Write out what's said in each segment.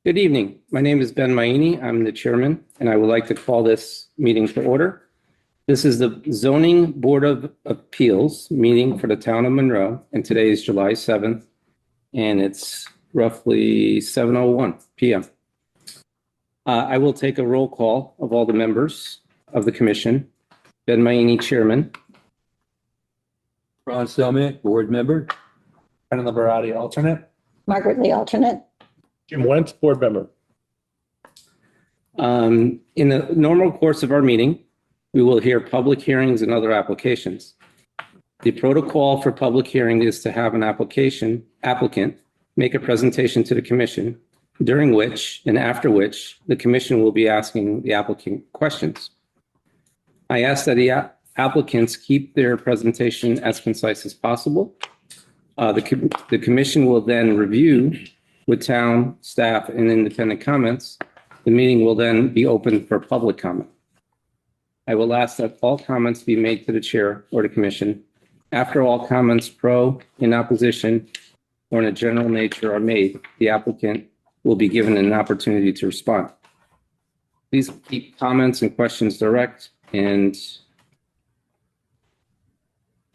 Good evening. My name is Ben Maini. I'm the chairman, and I would like to call this meeting to order. This is the Zoning Board of Appeals meeting for the town of Monroe, and today is July 7th, and it's roughly 7:01 p.m. I will take a roll call of all the members of the commission. Ben Maini, chairman. Ron Selmick, board member. Brendan Liberati, alternate. Margaret Lee, alternate. Jim Wentz, board member. In the normal course of our meeting, we will hear public hearings and other applications. The protocol for public hearing is to have an applicant make a presentation to the commission, during which and after which the commission will be asking the applicant questions. I ask that the applicants keep their presentation as concise as possible. The commission will then review with town staff and independent comments. The meeting will then be open for public comment. I will ask that all comments be made to the chair or the commission. After all comments pro, in opposition, or in a general nature are made, the applicant will be given an opportunity to respond. Please keep comments and questions direct, and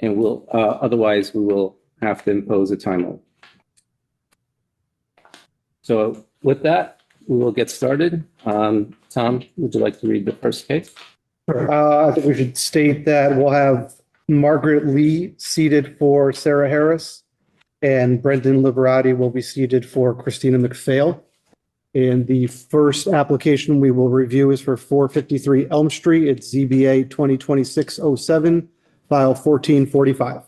we'll otherwise we will have to impose a time limit. So with that, we will get started. Tom, would you like to read the first case? I think we should state that we'll have Margaret Lee seated for Sarah Harris, and Brendan Liberati will be seated for Christina McPhail. And the first application we will review is for 453 Elm Street. It's ZBA 2026-07, file 1445.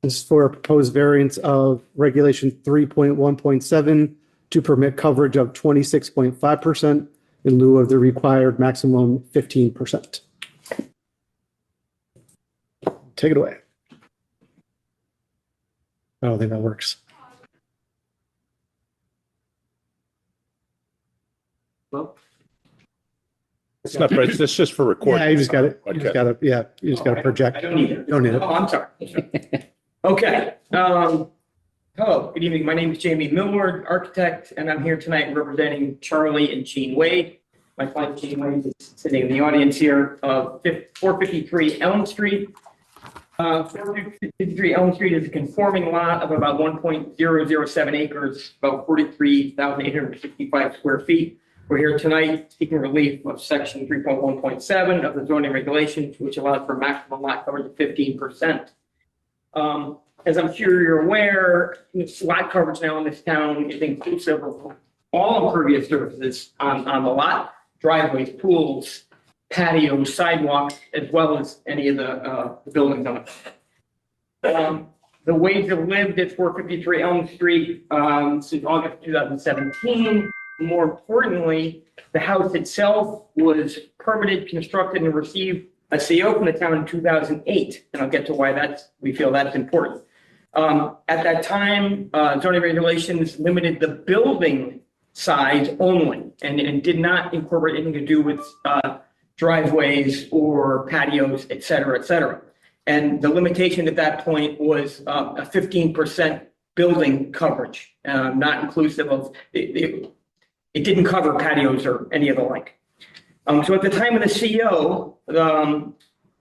This is for a proposed variance of regulation 3.1.7 to permit coverage of 26.5% in lieu of the required maximum 15%. Take it away. I don't think that works. Well, it's not, it's just for recording. Yeah, you just got it. Okay. You just got to, yeah, you just got to project. I don't need it. You don't need it. Oh, I'm sorry. Okay. Hello, good evening. My name is Jamie Millward, architect, and I'm here tonight representing Charlie and Jean Wade. My client Jean Wade is sitting in the audience here of 453 Elm Street. 453 Elm Street is a conforming lot of about 1.007 acres, about 43,865 square feet. We're here tonight seeking relief of section 3.1.7 of the zoning regulations, which allows for maximum lot coverage of 15%. As I'm sure you're aware, lot coverage now in this town is inclusive of all impervious surfaces on the lot, driveways, pools, patios, sidewalks, as well as any of the buildings on it. The Wades have lived at 453 Elm Street since August 2017. More importantly, the house itself was permitted, constructed, and received a CO from the town in 2008, and I'll get to why we feel that's important. At that time, zoning regulations limited the building size only and did not incorporate anything to do with driveways or patios, et cetera, et cetera. And the limitation at that point was a 15% building coverage, not inclusive of it didn't cover patios or any of the like. So at the time of the CO,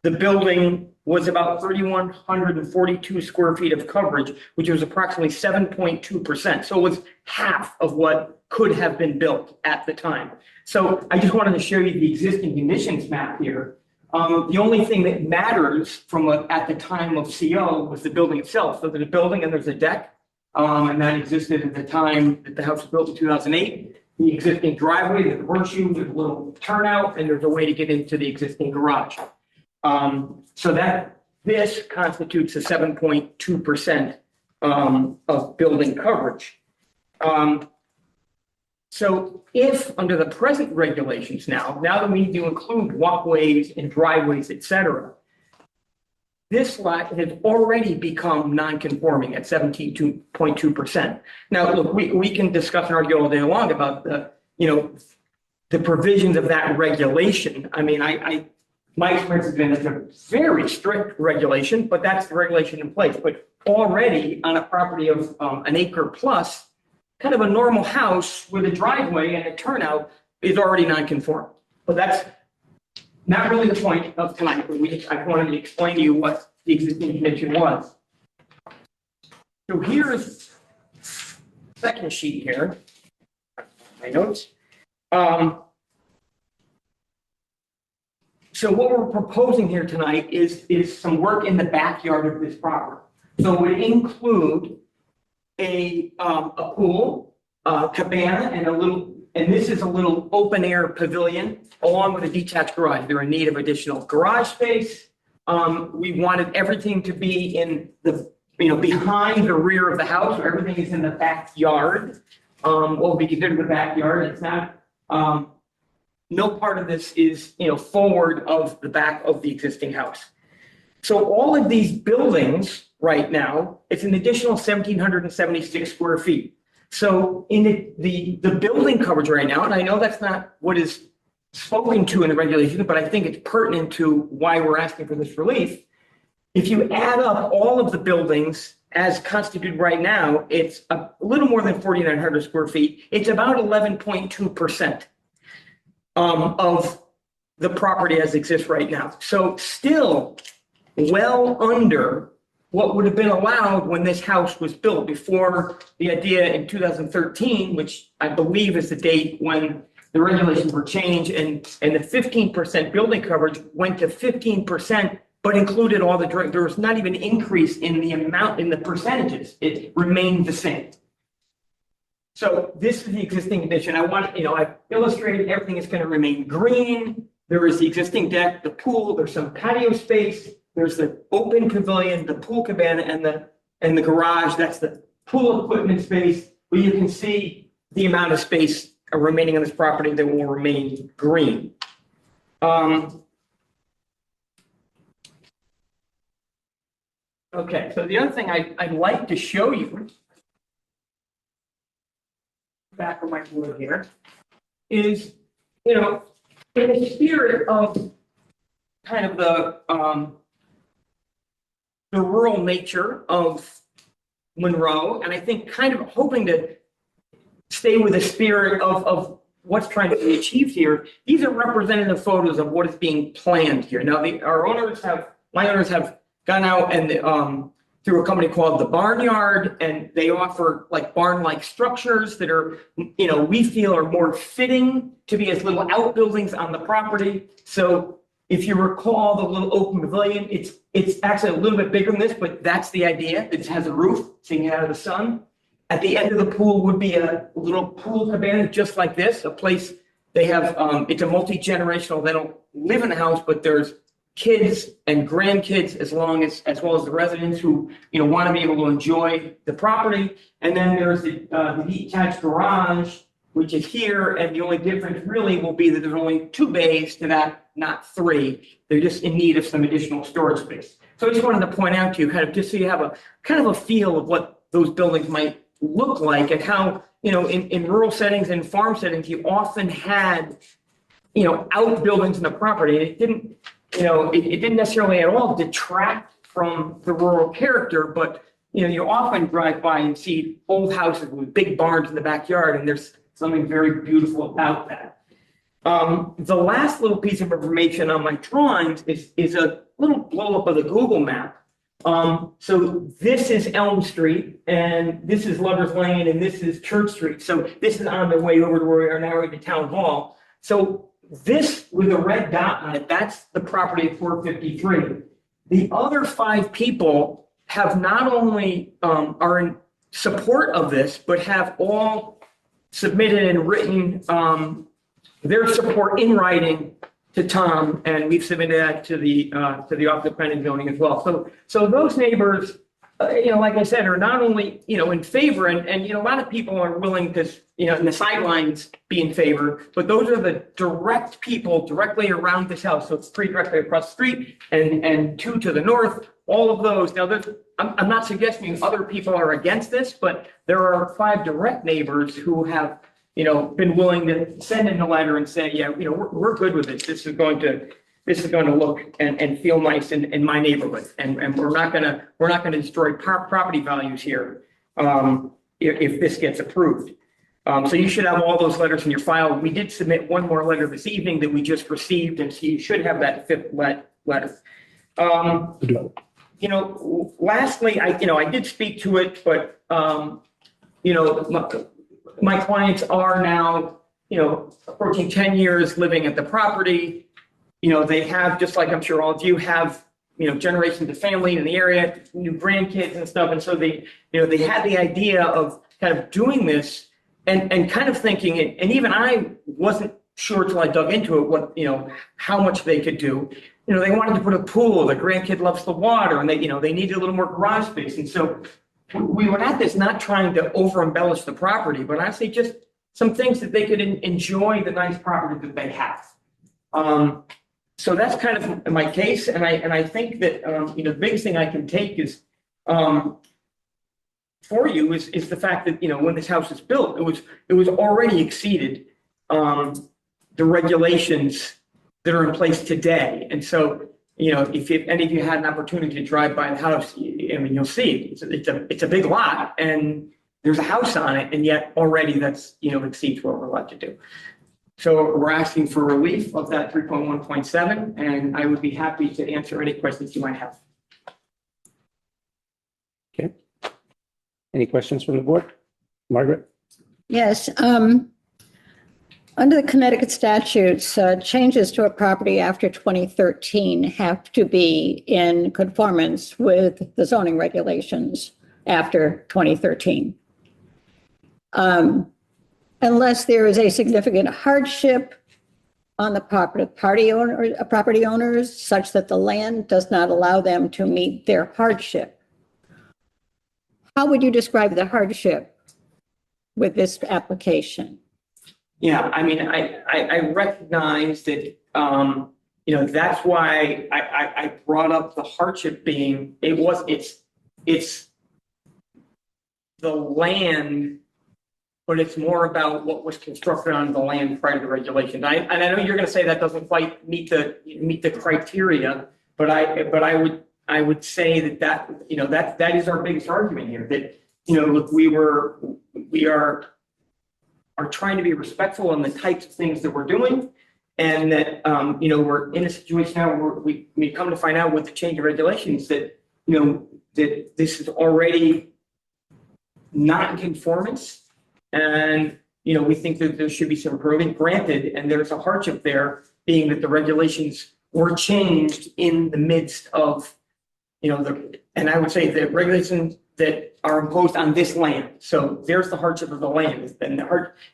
the building was about 3,142 square feet of coverage, which was approximately 7.2%. So it was half of what could have been built at the time. So I just wanted to show you the existing conditions map here. The only thing that matters from at the time of CO was the building itself. So there's a building and there's a deck, and that existed at the time that the house was built in 2008. The existing driveway, there's a horseshoe, there's a little turnout, and there's a way to get into the existing garage. So that this constitutes a 7.2% of building coverage. So if under the present regulations now that we need to include walkways and driveways, et cetera, this lot has already become non-conforming at 17.2%. Now, look, we can discuss and argue all day long about the provisions of that regulation. I mean, my experience has been it's a very strict regulation, but that's the regulation in place. But already on a property of an acre plus, kind of a normal house with a driveway and a turnout is already non-conforming. But that's not really the point of tonight, but I wanted to explain to you what the existing condition was. So here's second sheet here. My notes. So what we're proposing here tonight is some work in the backyard of this property. So it would include a pool, cabana, and this is a little open air pavilion along with a detached garage. They're in need of additional garage space. We wanted everything to be in the, behind the rear of the house. So everything is in the backyard. What would be considered the backyard. It's not, no part of this is, forward of the back of the existing house. So all of these buildings right now, it's an additional 1,776 square feet. So in the building coverage right now, and I know that's not what is spoken to in the regulation, but I think it's pertinent to why we're asking for this relief. If you add up all of the buildings as constituted right now, it's a little more than 4,900 square feet. It's about 11.2%. Of the property as exists right now. So still well under what would have been allowed when this house was built before the idea in 2013, which I believe is the date when the regulations were changed and the 15% building coverage went to 15%, but included all there was not even an increase in the amount in the percentages. It remained the same. So this is the existing condition. I've illustrated everything is going to remain green. There is the existing deck, the pool, there's some patio space, there's the open pavilion, the pool cabana, and the garage. That's the pool equipment space. But you can see the amount of space remaining on this property that will remain green. Okay, so the other thing I'd like to show you back of my board here is, in the spirit of kind of the rural nature of Monroe, and I think kind of hoping to stay with the spirit of what's trying to be achieved here. These are representative photos of what is being planned here. Now, my owners have gone out and through a company called the Barnyard, and they offer like barn-like structures that are, we feel are more fitting to be as little outbuildings on the property. So if you recall the little open pavilion, it's actually a little bit bigger than this, but that's the idea. It has a roof seeing out of the sun. At the end of the pool would be a little pool cabana just like this, a place they have, it's a multi-generational, they don't live in the house, but there's kids and grandkids as well as the residents who want to be able to enjoy the property. And then there's the detached garage, which is here, and the only difference really will be that there's only 2 bays to that, not 3. They're just in need of some additional storage space. So I just wanted to point out to you, kind of just so you have a kind of a feel of what those buildings might look like and how, in rural settings and farm settings, you often had, outbuildings in the property. And it didn't, it didn't necessarily at all detract from the rural character, but, you often drive by and see old houses with big barns in the backyard, and there's something very beautiful about that. The last little piece of information on my drawings is a little blow up of the Google map. So this is Elm Street, and this is Lover's Lane, and this is Church Street. So this is on the way over to where we are now at the town hall. So this with a red dot on it, that's the property at 453. The other 5 people have not only are in support of this, but have all submitted and written their support in writing to Tom, and we've submitted that to the Office of Planning and Zoning as well. So those neighbors, like I said, are not only in favor, and a lot of people are willing to in the sidelines be in favor, but those are the direct people directly around this house. So it's 3 directly across the street and 2 to the north. All of those. Now, I'm not suggesting other people are against this, but there are 5 direct neighbors who have been willing to send in a letter and say, yeah, we're good with this. This is going to look and feel nice in my neighborhood, and we're not going to destroy property values here. if this gets approved. So you should have all those letters in your file. We did submit one more letter this evening that we just received, and so you should have that fifth letter. Lastly, I did speak to it, but, my clients are now, approaching 10 years living at the property. They have, just like I'm sure all of you have, generations of family in the area, new grandkids and stuff. And so they had the idea of kind of doing this and kind of thinking, and even I wasn't sure till I dug into it, what, how much they could do. They wanted to put a pool. The grandkid loves the water, and they needed a little more garage space. And so we were at this not trying to over embellish the property, but honestly, just some things that they could enjoy the nice property that they have. So that's kind of my case. And I think that, the biggest thing I can take is, for you is the fact that, when this house is built, it was already exceeded, the regulations that are in place today. And so, if any of you had an opportunity to drive by the house, you'll see it's a big lot and there's a house on it, and yet already that's, exceeds what we're allowed to do. So we're asking for relief of that 3.1.7, and I would be happy to answer any questions you might have. Okay. Any questions from the board? Margaret? Yes. Under the Connecticut statutes, changes to a property after 2013 have to be in conformance with the zoning regulations after 2013. Unless there is a significant hardship on the property owners such that the land does not allow them to meet their hardship. How would you describe the hardship with this application? Yeah, I mean, I recognize that, that's why I brought up the hardship being, it's the land, but it's more about what was constructed on the land prior to the regulation. And I know you're going to say that doesn't quite meet the criteria, but I would say that is our biggest argument here, that, look, we are trying to be respectful in the types of things that we're doing, and that, we're in a situation now where we come to find out with the change of regulations that, that this is already not in conformance. And, we think that there should be some improvement granted, and there's a hardship there, being that the regulations were changed in the midst of, and I would say the regulations that are imposed on this land. So there's the hardship of the land, and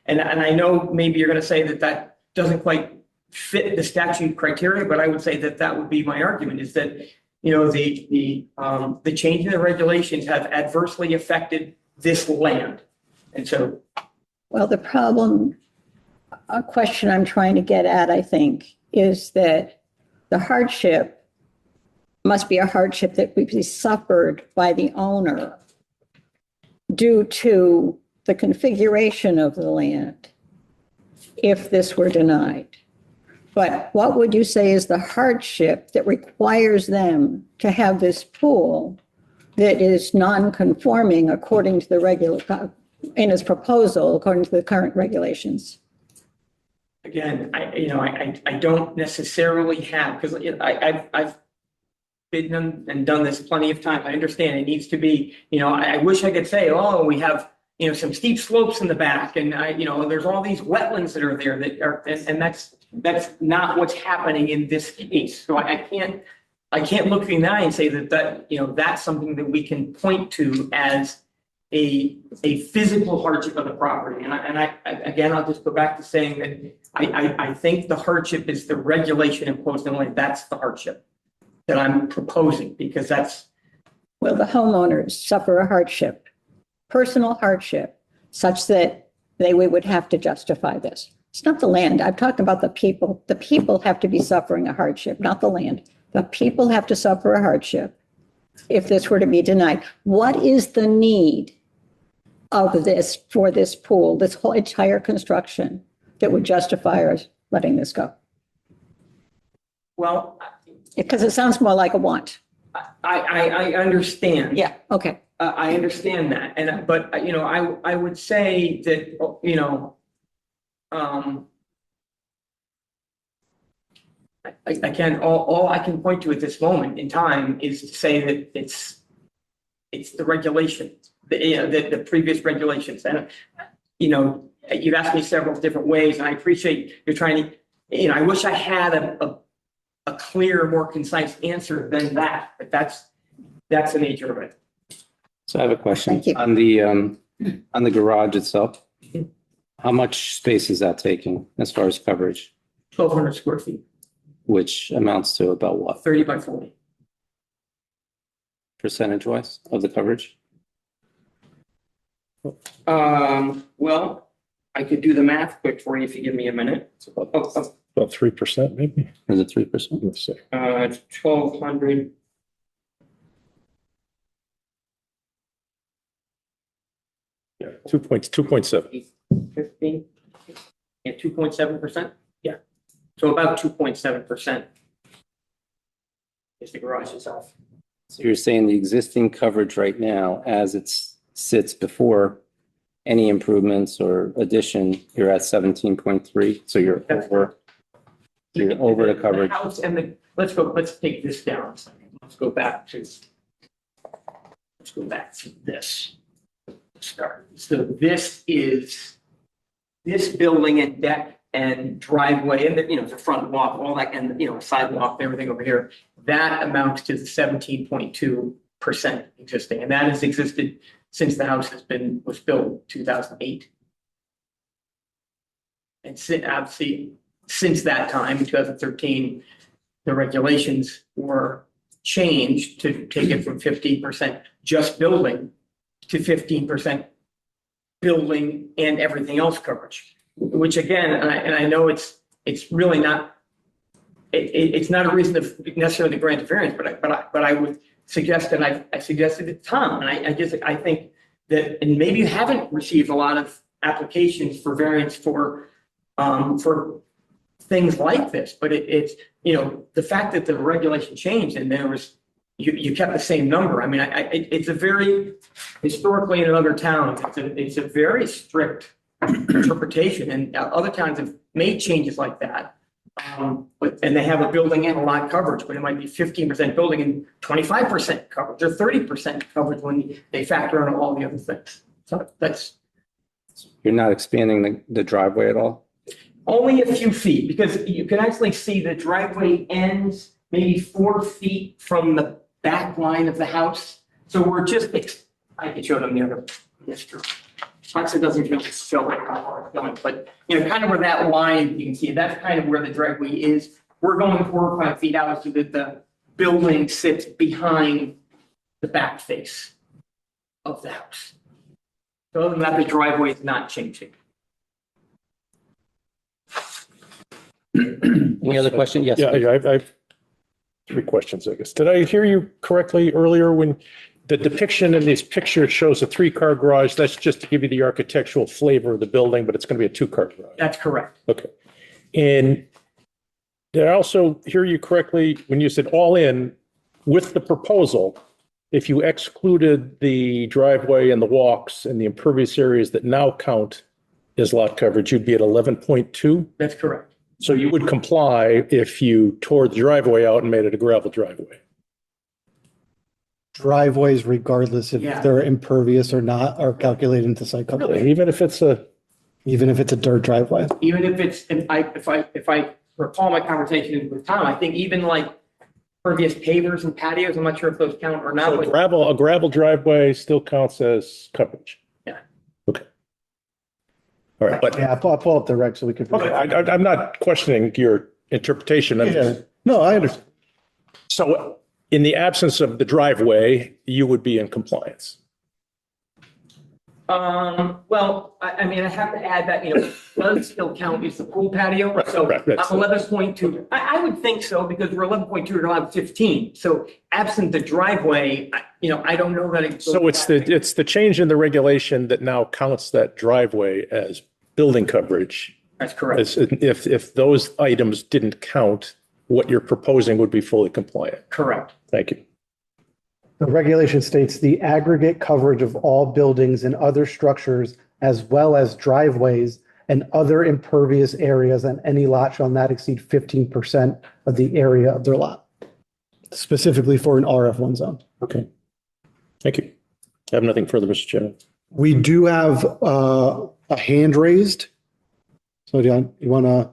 and I know maybe you're going to say that doesn't quite fit the statute criteria, but I would say that would be my argument, is that, the change in the regulations have adversely affected this land. And so. Well, a question I'm trying to get at, I think, is that the hardship must be a hardship that would be suffered by the owner due to the configuration of the land if this were denied. But what would you say is the hardship that requires them to have this pool that is non-conforming according to the in its proposal, according to the current regulations? Again, I don't necessarily have, because I've been and done this plenty of times. I understand it needs to be, I wish I could say, oh, we have, some steep slopes in the back, and there's all these wetlands that are there that are, and that's not what's happening in this case. So I can't look in the eye and say that that's something that we can point to as a physical hardship of the property. And again, I'll just go back to saying that I think the hardship is the regulation imposed on the land. That's the hardship that I'm proposing, because that's. Will the homeowners suffer a hardship, personal hardship, such that we would have to justify this? It's not the land. I've talked about the people. The people have to be suffering a hardship, not the land. The people have to suffer a hardship if this were to be denied. What is the need of this for this pool, this whole entire construction, that would justify us letting this go? Well, because it sounds more like a want. I understand. Yeah. Okay. I understand that, but I would say that, all I can point to at this moment in time is to say that it's the regulations, the previous regulations. And, you've asked me several different ways, and I appreciate you're trying to, I wish I had a clear, more concise answer than that, but that's the nature of it. So I have a question. Thank you. On the garage itself. How much space is that taking as far as coverage, 1,200 square feet, which amounts to about what, 30 by 40. percentage wise of the coverage? Well, I could do the math quick for you if you give me a minute. About 3% maybe. Is it 3%? Let's see. 1,200. Yeah, 2.7. 15, yeah, 2.7%. Yeah. So about 2.7% is the garage itself. So you're saying the existing coverage right now, as it sits before any improvements or addition, you're at 17.3. So you're over the coverage. The house and let's take this down a second. Let's go back to this. Start. So this is this building and deck and driveway and the front walk, all that, and sidewalk, everything over here. That amounts to the 17.2% existing, and that has existed since the house was built in 2008. And obviously, since that time, in 2013, the regulations were changed to take it from 15% just building to 15% building and everything else coverage, which again, and I know it's really not, it's not a reason to necessarily grant a variance, but I would suggest, and I suggested to Tom, and I think that, and maybe you haven't received a lot of applications for variance for things like this, but it's the fact that the regulation changed and there was you kept the same number. I mean, it's a very, historically in other towns, it's a very strict interpretation, and other towns have made changes like that. And they have a building and a lot coverage, but it might be 15% building and 25% coverage or 30% coverage when they factor in all the other things. So that's. You're not expanding the driveway at all? Only a few feet, because you can actually see the driveway ends maybe 4 feet from the back line of the house. So we're just, I can show them the other picture. Perhaps it doesn't really show it how far it's going, but kind of where that line, you can see that's kind of where the driveway is. We're going 4 or 5 feet out so that the building sits behind the back face of the house. So other than that, the driveway is not changing. Any other question? Yes. Yeah, please. I have 3 questions, I guess. Did I hear you correctly earlier when the depiction in this picture shows a 3-car garage? That's just to give you the architectural flavor of the building, but it's going to be a 2-car garage. That's correct. Okay. And did I also hear you correctly when you said all in with the proposal, if you excluded the driveway and the walks and the impervious areas that now count as lot coverage, you'd be at 11.2? That's correct. So you would comply if you tore the driveway out and made it a gravel driveway? Driveways, regardless if Yeah. they're impervious or not, are calculated into site coverage, Even if it's a, even if it's a dirt driveway. Even if it's, if I recall my conversation with Tom, I think even like pervious pavers and patios, I'm not sure if those count or not, so but a gravel driveway still counts as coverage? Yeah. Okay. All right, but Yeah, I'll pull up the reg so we could. okay, I'm not questioning your interpretation. Yeah. No, I understand. So in the absence of the driveway, you would be in compliance? well, I mean, I have to add that, does still count as the pool patio. Right, So right, right. I'm 11.2. I would think so because we're 11.2 to allowed 15. So absent the driveway, I don't know that. So it's the change in the regulation that now counts that driveway as building coverage. That's correct. If those items didn't count, what you're proposing would be fully compliant. Correct. Thank you. The regulation states the aggregate coverage of all buildings and other structures as well as driveways and other impervious areas on any lot shall not exceed 15% of the area of their lot, specifically for an RF1 zone. Okay. Thank you. I have nothing further, Mr. Chairman. We do have a hand raised. So do you want to,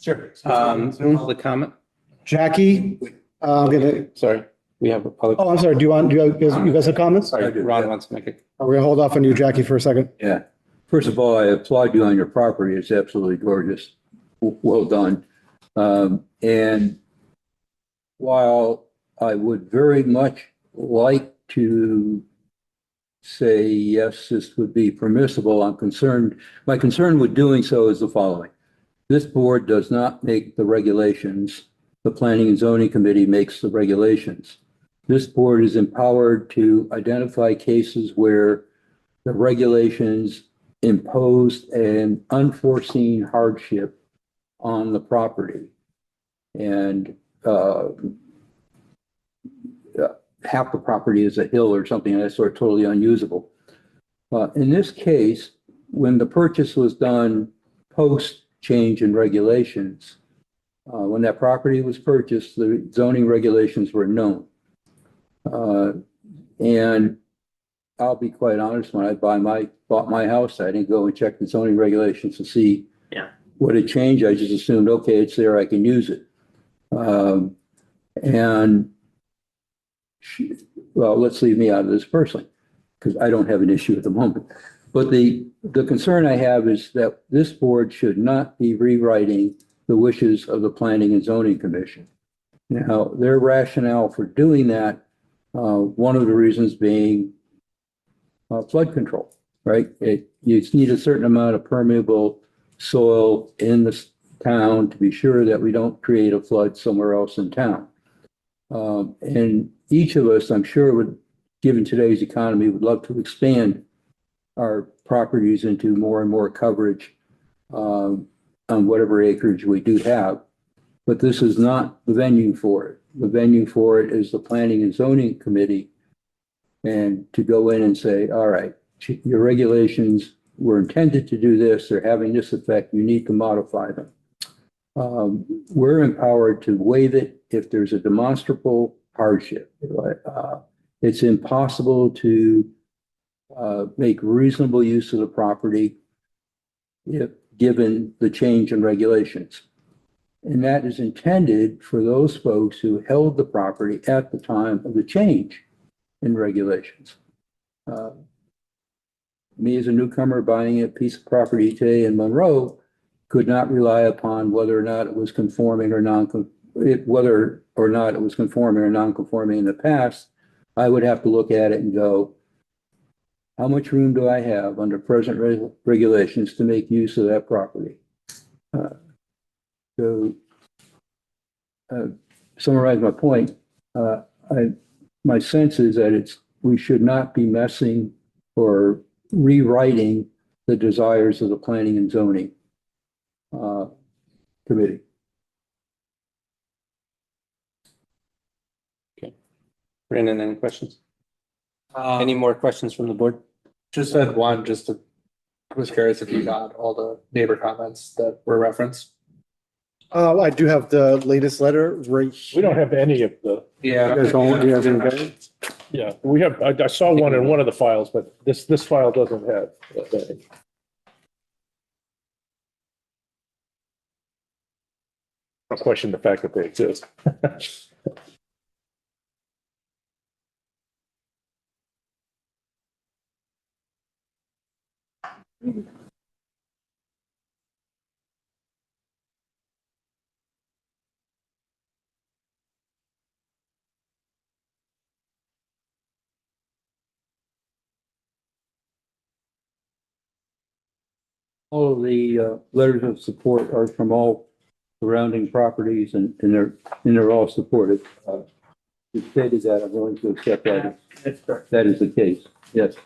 Sure. Public comment? Jackie? I'm gonna, Sorry, we have a public. oh, I'm sorry. You guys have comments? Sorry, I do, Ron yeah. wants to make it. We're gonna hold off on you, Jackie, for a second. Yeah. First of all, I applaud you on your property. It's absolutely gorgeous. Well done. And while I would very much like to say, yes, this would be permissible, my concern with doing so is the following. This board does not make the regulations. The Planning and Zoning Committee makes the regulations. This board is empowered to identify cases where the regulations imposed an unforeseen hardship on the property. And half the property is a hill or something of that sort, totally unusable. In this case, when the purchase was done post change in regulations, when that property was purchased, the zoning regulations were known. And I'll be quite honest, when I bought my house, I didn't go and check the zoning regulations to see what had changed. I just assumed, okay, it's there, I can use it. Well, let's leave me out of this personally, because I don't have an issue at the moment. But the concern I have is that this board should not be rewriting the wishes of the Planning and Zoning Commission. Now, their rationale for doing that, one of the reasons being flood control, right? You need a certain amount of permeable soil in the town to be sure that we don't create a flood somewhere else in town. And each of us, I'm sure, given today's economy, would love to expand our properties into more and more coverage on whatever acreage we do have. But this is not the venue for it. The venue for it is the Planning and Zoning Committee. And to go in and say, all right, your regulations were intended to do this, they're having this effect, you need to modify them. We're empowered to waive it if there's a demonstrable hardship. It's impossible to make reasonable use of the property if given the change in regulations. And that is intended for those folks who held the property at the time of the change in regulations. Me as a newcomer buying a piece of property today in Monroe could not rely upon whether or not it was conforming or whether or not it was conforming or non-conforming in the past. I would have to look at it and go, how much room do I have under present regulations to make use of that property? To summarize my point, my sense is that we should not be messing or rewriting the desires of the Planning and Zoning Committee. Okay. Brandon, any questions? Any more questions from the board? Just had one, was curious if you got all the neighbor comments that were referenced. I do have the latest letter right. We don't have any of the, You guys don't, you guys didn't get it? yeah, we have, I saw one in one of the files, but this file doesn't have that. I'll question the fact that they exist. All of the letters of support are from all surrounding properties and they're all supported. You stated that, I'm willing to accept that. That's correct. That is the case, yes.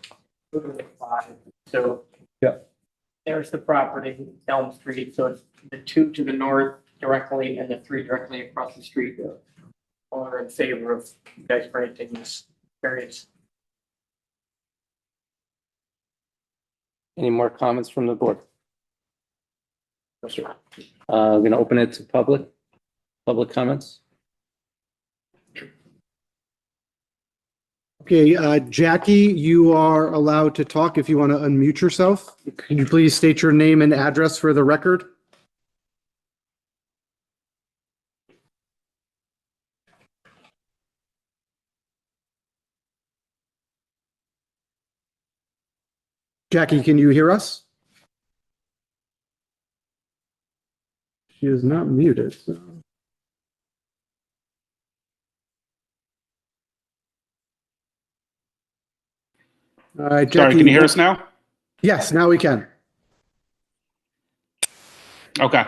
So. Yeah. There's the property, Elm Street, so it's the two to the north directly and the three directly across the street. all are in favor of you guys granting this variance. Any more comments from the board? I'm going to open it to public comments. Okay, Jackie, you are allowed to talk if you want to unmute yourself. Can you please state your name and address for the record? Jackie, can you hear us? She is not muted. So. All right, Jackie. Sorry, can you hear us now? Yes, now we can. Okay.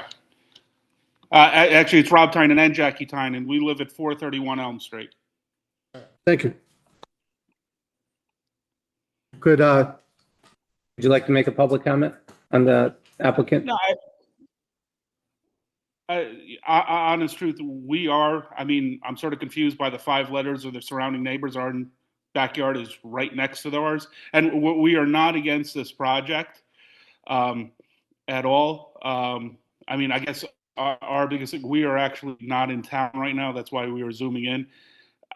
Actually, it's Rob Tynan and Jackie Tynan. We live at 431 Elm Street. Thank you. Could Would you like to make a public comment on the applicant? No, honest truth, I'm sort of confused by the 5 letters of the surrounding neighbors. Our backyard is right next to theirs. And we are not against this project at all. I guess our biggest thing, we are actually not in town right now. That's why we were zooming in.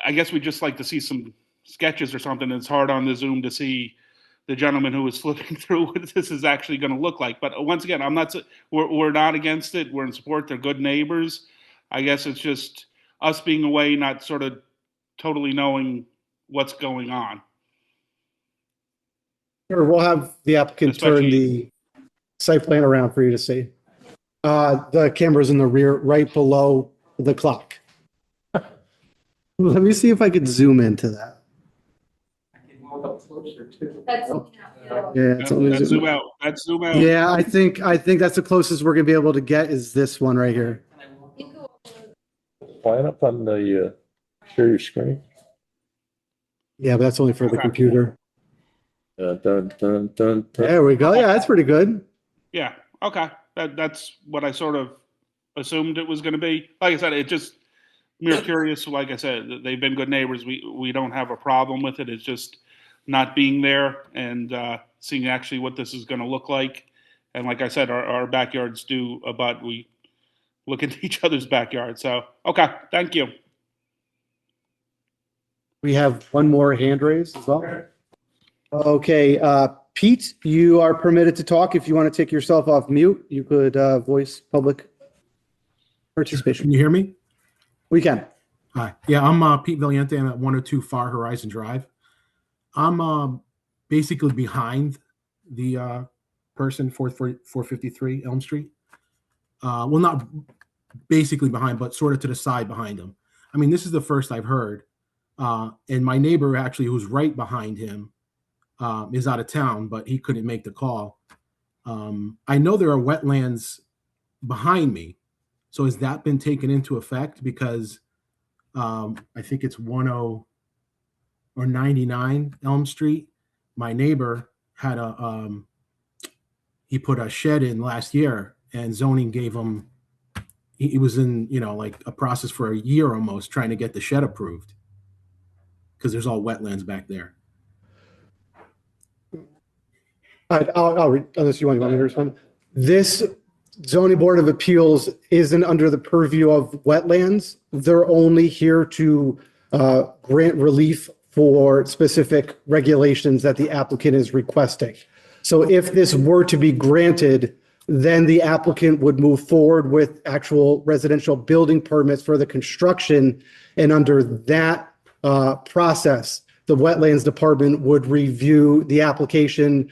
I guess we'd just like to see some sketches or something. It's hard on the Zoom to see the gentleman who was flipping through what this is actually going to look like. But once again, we're not against it. We're in support. They're good neighbors. I guess it's just us being away, not sort of totally knowing what's going on. Sure, we'll have the applicant turn the site plan around for you to see. The camera's in the rear, right below the clock. Let me see if I could zoom into that. Yeah, it's only That's zoom zoom out. That's zoom out. Yeah, I think that's the closest we're gonna be able to get is this one right here. Line up on the share your screen. Yeah, but that's only for the Okay. computer. Dun, dun, dun, dun. There we go. Yeah, that's pretty good. Yeah. Okay. That's what I sort of assumed it was going to be. Like I said, it just we're curious. Like I said, they've been good neighbors. We don't have a problem with it. It's just not being there and seeing actually what this is going to look like. And like I said, our backyards do abut. We look into each other's backyard. So okay, thank you. We have one more hand raised as well. Okay, Pete, you are permitted to talk. If you want to take yourself off mute, you could voice public participation. Can you hear me? We can. Hi. Yeah, I'm Pete Valiente. I'm at 102 Far Horizon Drive. I'm basically behind the person 453 Elm Street. Well, not basically behind, but sort of to the side behind him. I mean, this is the first I've heard. And my neighbor actually, who's right behind him, is out of town, but he couldn't make the call. I know there are wetlands behind me. So has that been taken into effect? Because I think it's 10 or 99 Elm Street. My neighbor had he put a shed in last year and zoning gave him, he was in, like a process for a year almost trying to get the shed approved because there's all wetlands back there. I'll read, unless you want me to respond. This zoning board of appeals isn't under the purview of wetlands. They're only here to grant relief for specific regulations that the applicant is requesting. So if this were to be granted, then the applicant would move forward with actual residential building permits for the construction. And under that process, the wetlands department would review the application,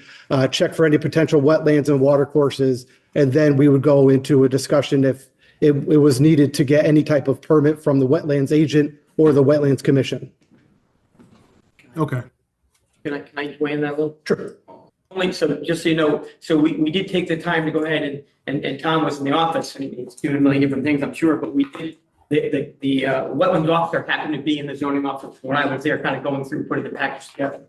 check for any potential wetlands and water courses, and then we would go into a discussion if it was needed to get any type of permit from the wetlands agent or the wetlands commission. Okay. Can I weigh in that a little? Sure. Only so, just so you know, so we did take the time to go ahead and Tom was in the office and he's doing a million different things, I'm sure, but we did, the wetlands officer happened to be in the zoning office when I was there, kind of going through, putting the package together.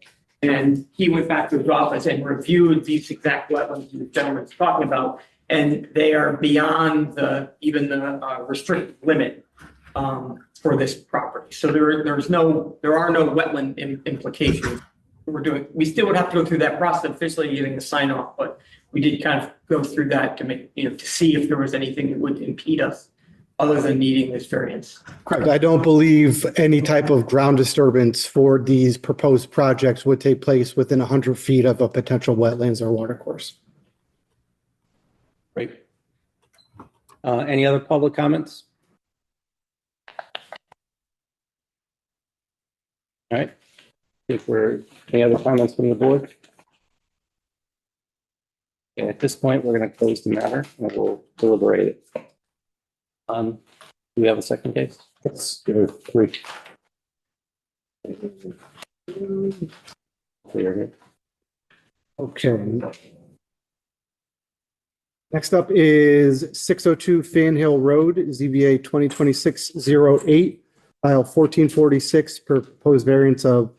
And he went back to his office and reviewed these exact wetlands the gentleman's talking about, and they are beyond even the restricted limit. for this property. So there are no wetland implications. We still would have to go through that process of officially getting the sign off, but we did kind of go through that to make, to see if there was anything that would impede us other than needing this variance. Correct. I don't believe any type of ground disturbance for these proposed projects would take place within 100 feet of a potential wetlands or watercourse. Great. Any other public comments? All right. If we're, any other comments from the board? Okay, at this point, we're going to close the matter and we'll deliberate it. Do we have a second case? Let's give it 3. Clear here. Okay. Next up is 602 Fan Hill Road, ZBA 2026-08, file 1446, proposed variance of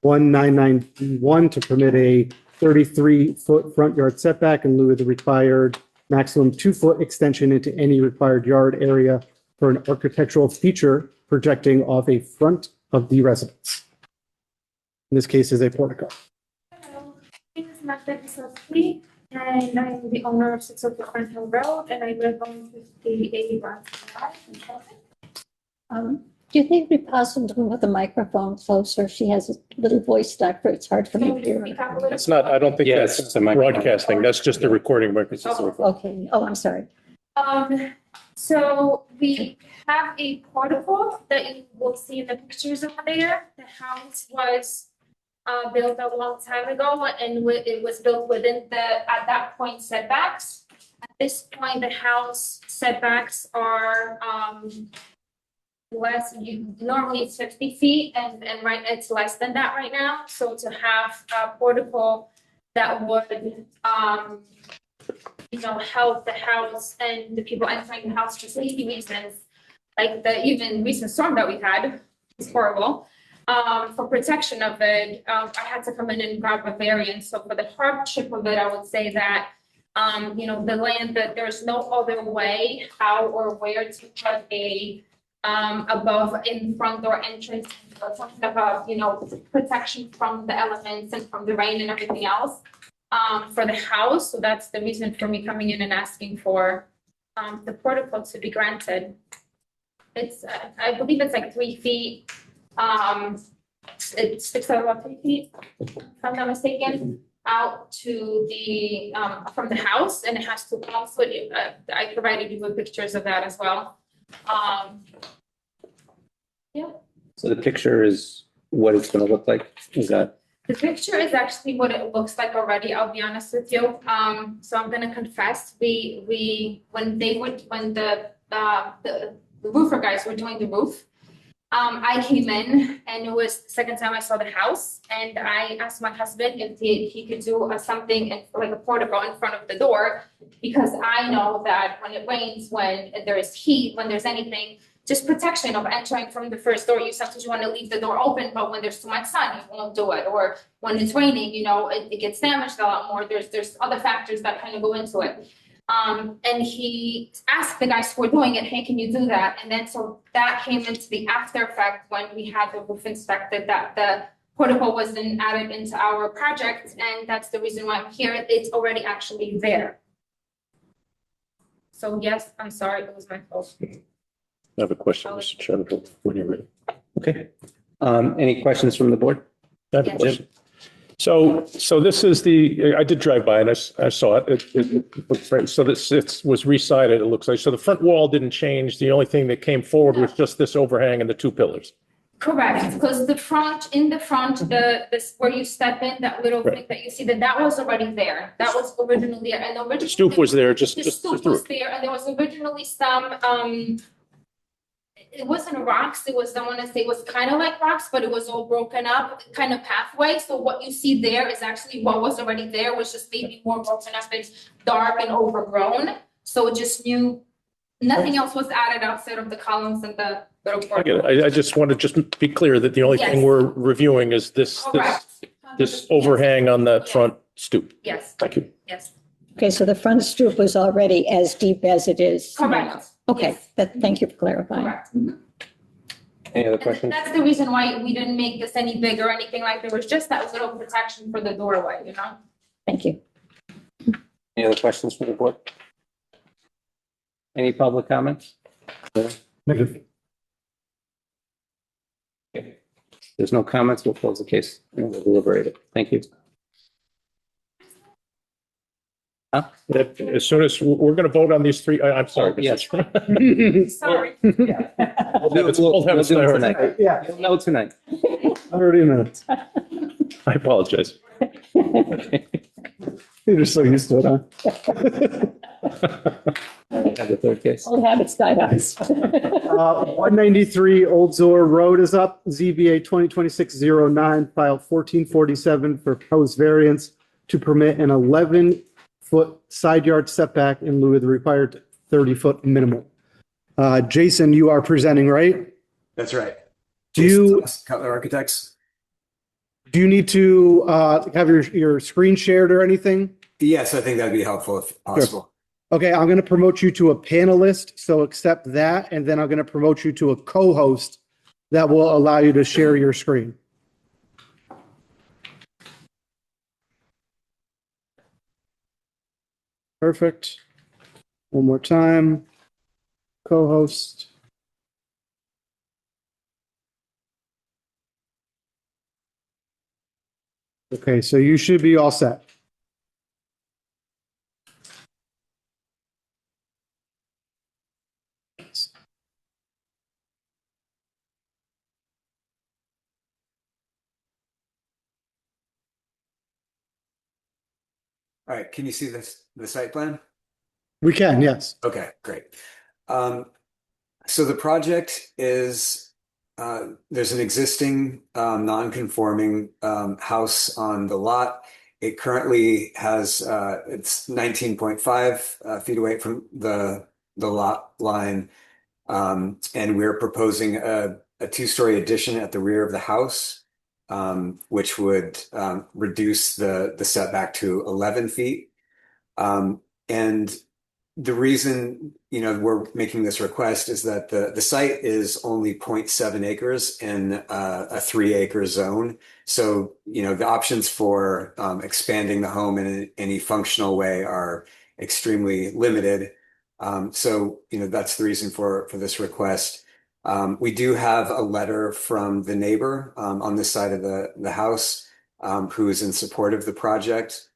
199D1 to permit a 33-foot front yard setback in lieu of the required maximum 2-foot extension into any required yard area for an architectural feature projecting off a front of the residence. In this case is a portico. Hello, my name is Magda Kisowski, and I'm the owner of 602 Fan Hill Road, and I live on 58 Rock Drive in Shelton. Do you think it'd be possible to move the microphone closer? She has a little voice stuck, but it's hard for me to hear. That's not, I don't think Yes, that's it's a microphone. broadcasting. That's just the recording microphone. Okay. Oh, I'm sorry. So we have a portico that you will see in the pictures over there. The house was built a long time ago, and it was built within at that point, setbacks. At this point, the house setbacks are less. Normally it's 50 feet, and right, it's less than that right now. So to have a portico that would help the house and the people entering the house for safety reasons, like the even recent storm that we had is horrible. For protection of it, I had to come in and grab a variance. So for the hardship of it, I would say that the land, that there's no other way how or where to put a above in front door entrance, something about protection from the elements and from the rain and everything else for the house. So that's the reason for me coming in and asking for the portico to be granted. It's I believe it's like 3 feet. It sticks out about 3 feet, if I'm not mistaken, out to the from the house, and it has to also. I provided you with pictures of that as well. Yeah. So the picture is what it's going to look like. Is that? The picture is actually what it looks like already. I'll be honest with you. So I'm gonna confess. When the roofer guys were doing the roof, I came in and it was the second time I saw the house, and I asked my husband if he could do something like a portico in front of the door, because I know that when it rains, when there is heat, when there's anything, just protection of entering from the first door. You sometimes want to leave the door open, but when there's too much sun, you won't do it. Or when it's raining, it gets damaged a lot more. There's other factors that kind of go into it. And he asked the guys who were doing it, hey, can you do that? And then so that came into the after effect when we had the roof inspected, that the portico wasn't added into our project. And that's the reason why I'm here. It's already actually there. So yes, I'm sorry, it was my fault. I have a question, Mr. Chairman, when you're ready. Okay. Any questions from the board? I have a question. So this is I did drive by and I saw it. It looks right. So it was re-sided, it looks like. So the front wall didn't change. The only thing that came forward was just this overhang and the 2 pillars. Correct, because in the front, this where you step in, that little thing that you see, that was already there. That was originally there, and originally The stoop was there, just the stoop was there, and there was originally some it wasn't rocks, it was, I want to say it was kind of like rocks, but it was all broken up, kind of pathway. So what you see there is actually what was already there, was just maybe more broken up and dark and overgrown. So it just nothing else was added outside of the columns and the little I get it. I just want to just be clear that the only thing we're reviewing is this overhang on that front stoop. Yes. Thank you. Yes. Okay, so the front stoop was already as deep as it is now. Correct. Okay, Yes. thank you for clarifying. Correct. Mhm. Any other And questions? that's the reason why we didn't make this any bigger or anything like, there was just that little protection for the doorway, you know? Thank you. Any other questions from the board? Any public comments? Negative. There's no comments, we'll close the case and we'll deliberate it. Thank you. As soon as we're going to vote on these three, I'm sorry. Yes. Sorry. We'll do it tonight. Yeah, You'll know tonight. 30 minutes. I apologize. You're just so used to it, huh? Have the third case. Old habits die hard. 193 Old Zor Road is up, ZBA 2026-09, file 1447 for proposed variance to permit an 11-foot side yard setback in lieu of the required 30-foot minimum. Jason, you are presenting, right? That's right. Do you, Cutler Architects? do you need to have your screen shared or anything? Yes, I think that'd be helpful if possible. Okay, I'm going to promote you to a panelist, so accept that, and then I'm going to promote you to a co-host that will allow you to share your screen. Perfect. One more time. Co-host. Okay, so you should be all set. All right, can you see the site plan? We can, yes. Okay, great. So the project is, there's an existing non-conforming house on the lot. It currently has, it's 19.5 feet away from the lot line. And we're proposing a two-story addition at the rear of the house, which would reduce the setback to 11 feet. And the reason, we're making this request is that the site is only 0.7 acres in a 3-acre zone. So, the options for expanding the home in any functional way are extremely limited. So, that's the reason for this request. We do have a letter from the neighbor on this side of the house who is in support of the project.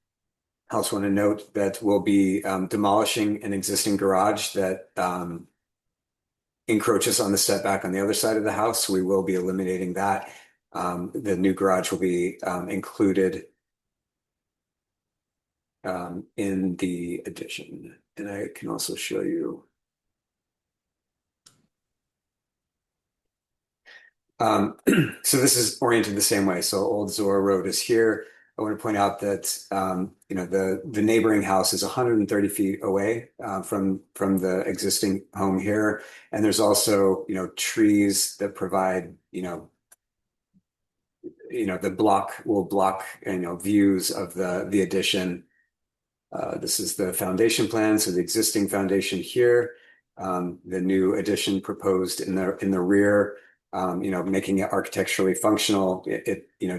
I also want to note that we'll be demolishing an existing garage that encroaches on the setback on the other side of the house. So we will be eliminating that. The new garage will be included in the addition. And I can also show you. So this is oriented the same way. So Old Zora Road is here. I want to point out that the neighboring house is 130 feet away from the existing home here, and there's also trees that provide will block views of the addition. This is the foundation plan, so the existing foundation here, the new addition proposed in the rear. Making it architecturally functional,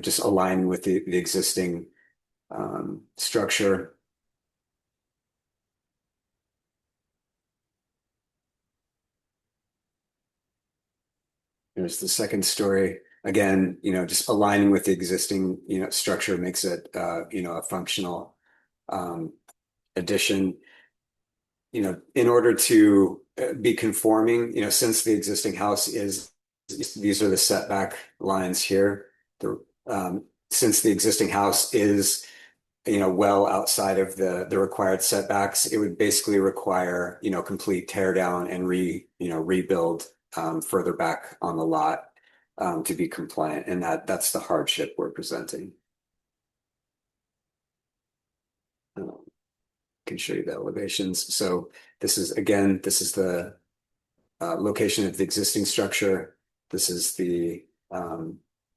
just align with the existing structure. There's the second story. Again, just aligning with the existing, structure makes it, a functional addition. In order to be conforming, since the existing house these are the setback lines here. Since the existing house is, well outside of the required setbacks, it would basically require, complete tear down and rebuild further back on the lot to be compliant. And that's the hardship we're presenting. Can show you the elevations. So this is the location of the existing structure. This is the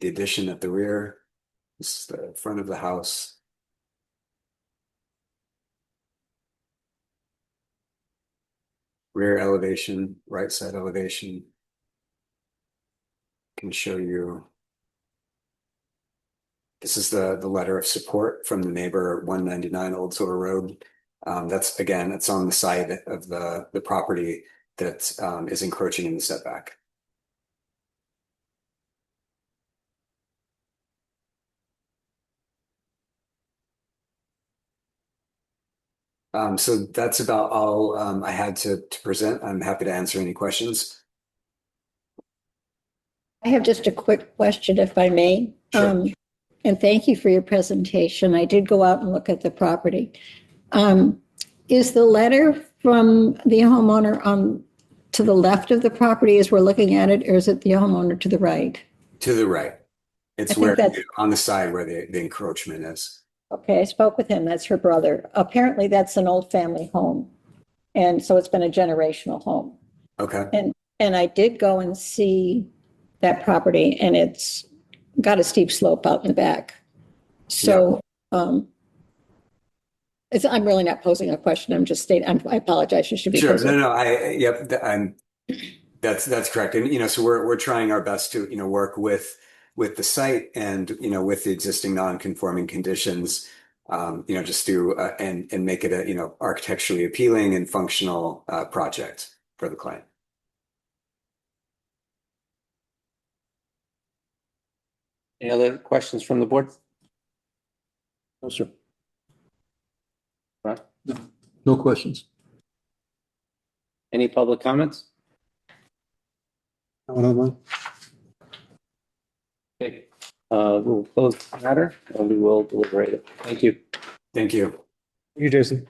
addition at the rear. This is the front of the house. Rear elevation, right side elevation. can show you. This is the letter of support from the neighbor, 199 Old Silver Road. That's again, it's on the side of the property that is encroaching in the setback. So that's about all I had to present. I'm happy to answer any questions. I have just a quick question, if I may. Sure. And thank you for your presentation. I did go out and look at the property. Is the letter from the homeowner on to the left of the property as we're looking at it, or is it the homeowner to the right? To the right. It's I think where that's- on the side where the encroachment is. Okay, I spoke with him. That's her brother. Apparently, that's an old family home. And so it's been a generational home. Okay. And I did go and see that property, and it's got a steep slope out in the back. So I'm really not posing a question. I'm just stating, I apologize. You should be. Sure. posing. No, that's correct. And, so we're trying our best to, work with the site and, with the existing non-conforming conditions, just to, and make it a, architecturally appealing and functional, project for the client. Any other questions from the board? No, sir. Ron? No questions. Any public comments? No one online? Okay, we'll close the matter and we will deliberate it. Thank you. Thank you. You, Jason.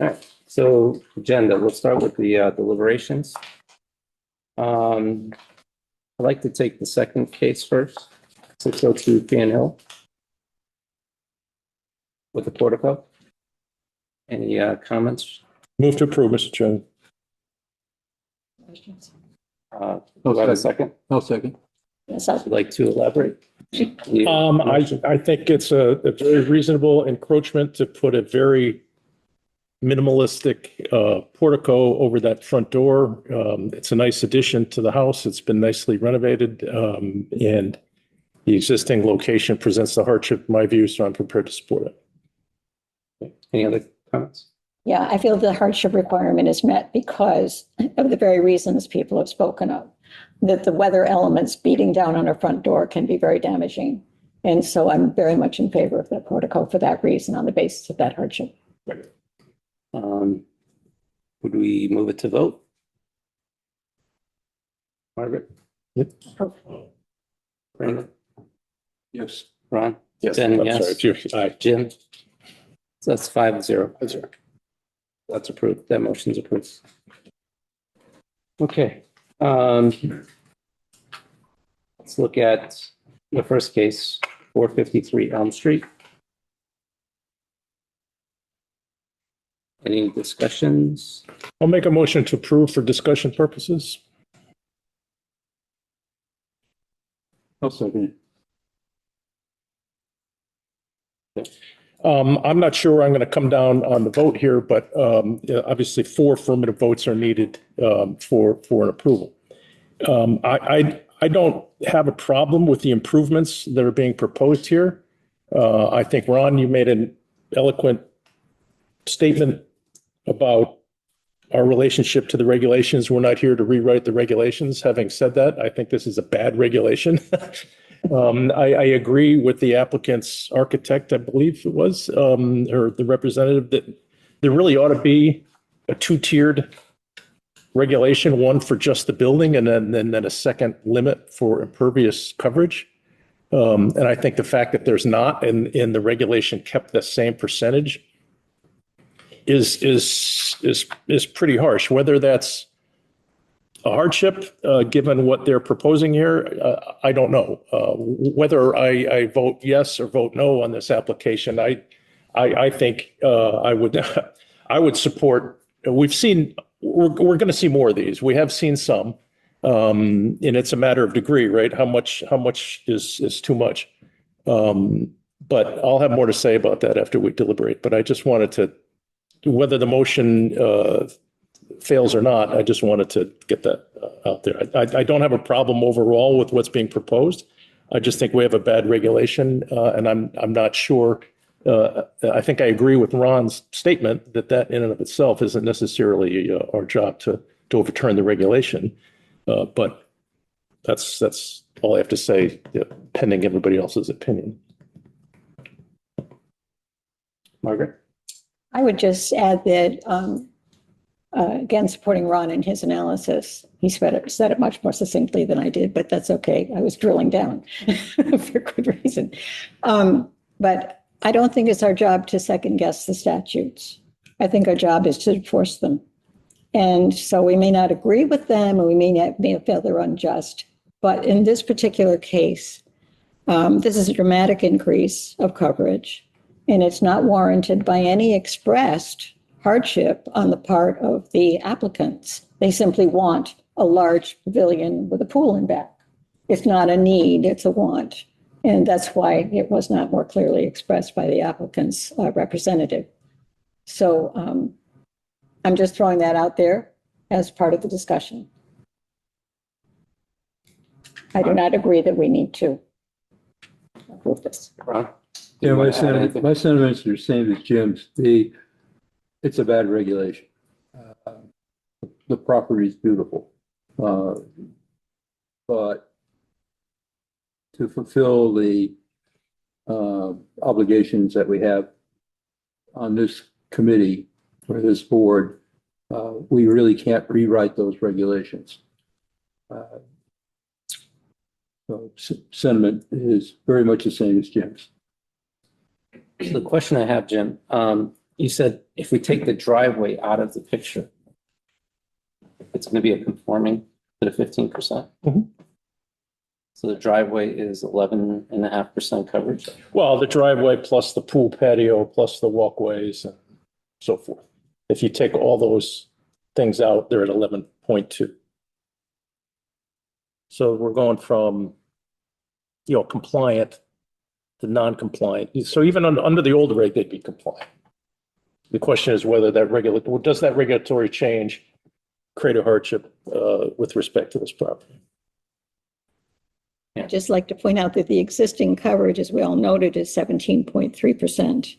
All right, so agenda, we'll start with the deliberations. I'd like to take the second case first, 602 Fan Hill with the portico. Any comments? Move to approve, Mr. Chairman. Questions? Do I have a second? I'll second. Yes, Would you like to elaborate? I think it's a very reasonable encroachment to put a very minimalistic portico over that front door. It's a nice addition to the house. It's been nicely renovated, and the existing location presents the hardship in my view, so I'm prepared to support it. Any other comments? Yeah, I feel the hardship requirement is met because of the very reasons people have spoken of, that the weather elements beating down on a front door can be very damaging. And so I'm very much in favor of the portico for that reason, on the basis of that hardship. Would we move it to vote? Margaret? Yep. Brandon? Yes. Ron? Yes, Jen, I'm yes. sorry. Aye. Jim? So that's 5-0. That's right. That's approved. That motion's approved. Okay. Let's look at the first case, 453 Elm Street. Any discussions? I'll make a motion to approve for discussion purposes. I'll second it. I'm not sure I'm going to come down on the vote here, but obviously 4 affirmative votes are needed for an approval. I don't have a problem with the improvements that are being proposed here. I think, Ron, you made an eloquent statement about our relationship to the regulations. We're not here to rewrite the regulations. Having said that, I think this is a bad regulation. I agree with the applicant's architect, I believe it was, or the representative, that there really ought to be a 2-tiered regulation, one for just the building and then a second limit for impervious coverage. And I think the fact that there's not, and the regulation kept the same percentage is pretty harsh. Whether that's a hardship, given what they're proposing here, I don't know. Whether I vote yes or vote no on this application, I think I would I would support. We've seen we're going to see more of these. We have seen some, and it's a matter of degree, right? How much is too much? But I'll have more to say about that after we deliberate. But I just wanted to, whether the motion fails or not, I just wanted to get that out there. I don't have a problem overall with what's being proposed. I just think we have a bad regulation, and I'm not sure. I think I agree with Ron's statement that in and of itself isn't necessarily our job to overturn the regulation. But that's all I have to say, pending everybody else's opinion. Margaret? I would just add that, again, supporting Ron in his analysis, he said it much more succinctly than I did, but that's okay. I was drilling down for good reason. But I don't think it's our job to second guess the statutes. I think our job is to enforce them. And so we may not agree with them, and we may feel they're unjust. But in this particular case, this is a dramatic increase of coverage, and it's not warranted by any expressed hardship on the part of the applicants. They simply want a large pavilion with a pool in back. It's not a need, it's a want. And that's why it was not more clearly expressed by the applicant's representative. So I'm just throwing that out there as part of the discussion. I do not agree that we need to approve this. Ron? Yeah, my sentiments are the same as Jim's. It's a bad regulation. The property is beautiful. But to fulfill the obligations that we have on this committee or this board, we really can't rewrite those regulations. So sentiment is very much the same as Jim's. So the question I have, Jim, you said if we take the driveway out of the picture, it's going to be a conforming to the 15%. Mm-hmm. So the driveway is 11.5% coverage. Well, the driveway plus the pool patio plus the walkways and so forth. If you take all those things out, they're at 11.2. So we're going from, compliant to non-compliant. So even under the old reg, they'd be compliant. The question is whether does that regulatory change create a hardship with respect to this property? I'd just like to point out that the existing coverage, as we all noted, is 17.3%.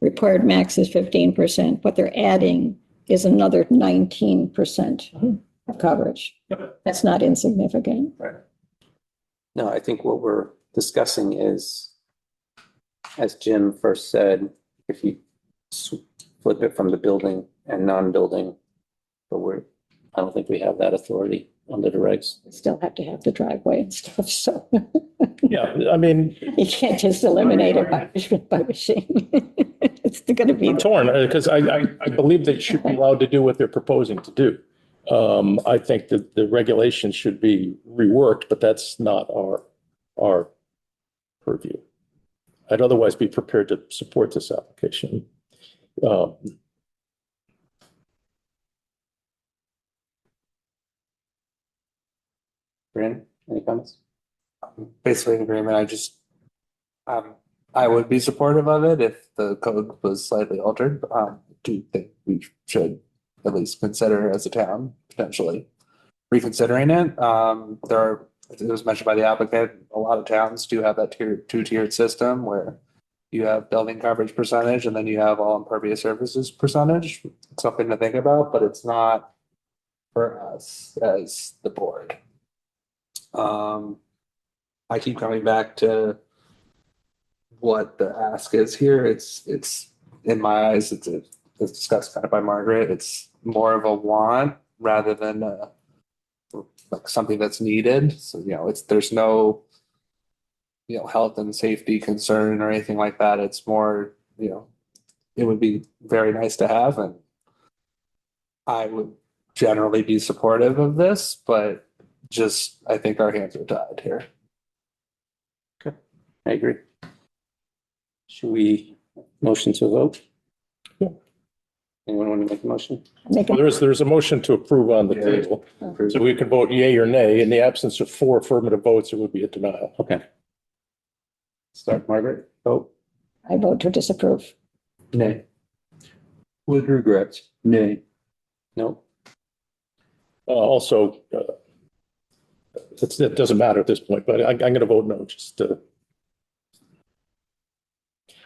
Required max is 15%. What they're adding is another 19% of coverage. Yep. That's not insignificant. Right. No, I think what we're discussing is, as Jim first said, if you flip it from the building and non-building, but I don't think we have that authority under the regs. We still have to have the driveway and stuff, so. Yeah, I mean. You can't just eliminate it by machine. It's going to be. I'm torn because I believe they should be allowed to do what they're proposing to do. I think that the regulations should be reworked, but that's not our purview. I'd otherwise be prepared to support this application. Brandon, any comments? Basically in agreement. I would be supportive of it if the code was slightly altered. I do think we should at least consider as a town potentially reconsidering it. It was mentioned by the applicant, a lot of towns do have that two-tiered system where you have building coverage percentage and then you have all impervious surfaces percentage. It's something to think about, but it's not for us as the board. I keep coming back to what the ask is here. It's in my eyes, it's discussed kind of by Margaret. It's more of a want rather than like something that's needed. So, there's no, health and safety concern or anything like that. It's more, it would be very nice to have. And I would generally be supportive of this, but I think our hands are tied here. Okay, I agree. Should we Motion to vote? Yeah. Anyone want to make a motion? Make a, There's a motion to approve on the Yeah. table. So we can vote yay or nay. In the absence of 4 affirmative votes, it would be a denial. Okay. Start, Margaret. Vote. I vote to disapprove. Nay. With regrets, nay. No. Also, it doesn't matter at this point, but I'm going to vote no,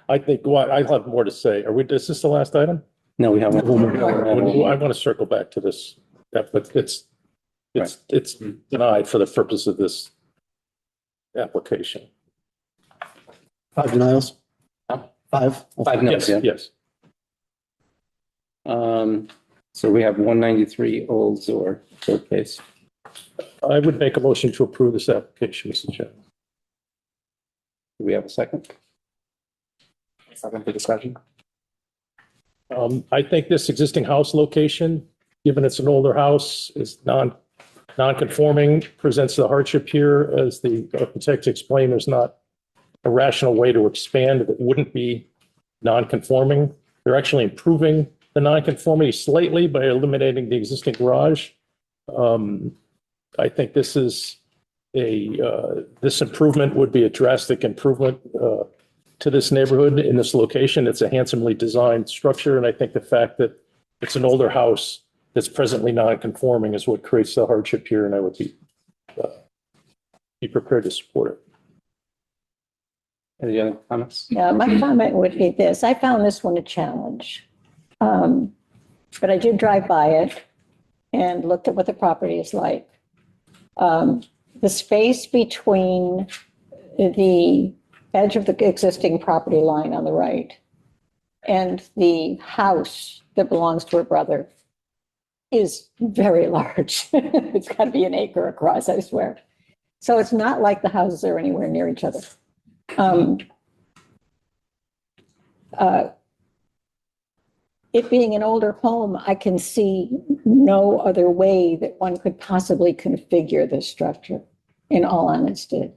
I think, well, I have more to say. Is this the last item? No, we haven't. I want to circle back to this, but it's denied for the purpose of this application. 5 denials? Huh? 5? 5 no's, yeah. Yes. So we have 193 Old Zor, third case. I would make a motion to approve this application, Mr. Chairman. Do we have a second? Second for discussion. I think this existing house location, given it's an older house, is non-conforming, presents the hardship here. As the architect explained, there's not a rational way to expand that wouldn't be non-conforming. They're actually improving the non-conformity slightly by eliminating the existing garage. I think this is this improvement would be a drastic improvement to this neighborhood in this location. It's a handsomely designed structure, and I think the fact that it's an older house that's presently non-conforming is what creates the hardship here, and I would be prepared to support it. Any other comments? Yeah, my comment would be this. I found this one a challenge. But I did drive by it and looked at what the property is like. The space between the edge of the existing property line on the right and the house that belongs to her brother is very large. It's got to be an acre across, I swear. So it's not like the houses are anywhere near each other. It being an older home, I can see no other way that one could possibly configure this structure, in all honesty.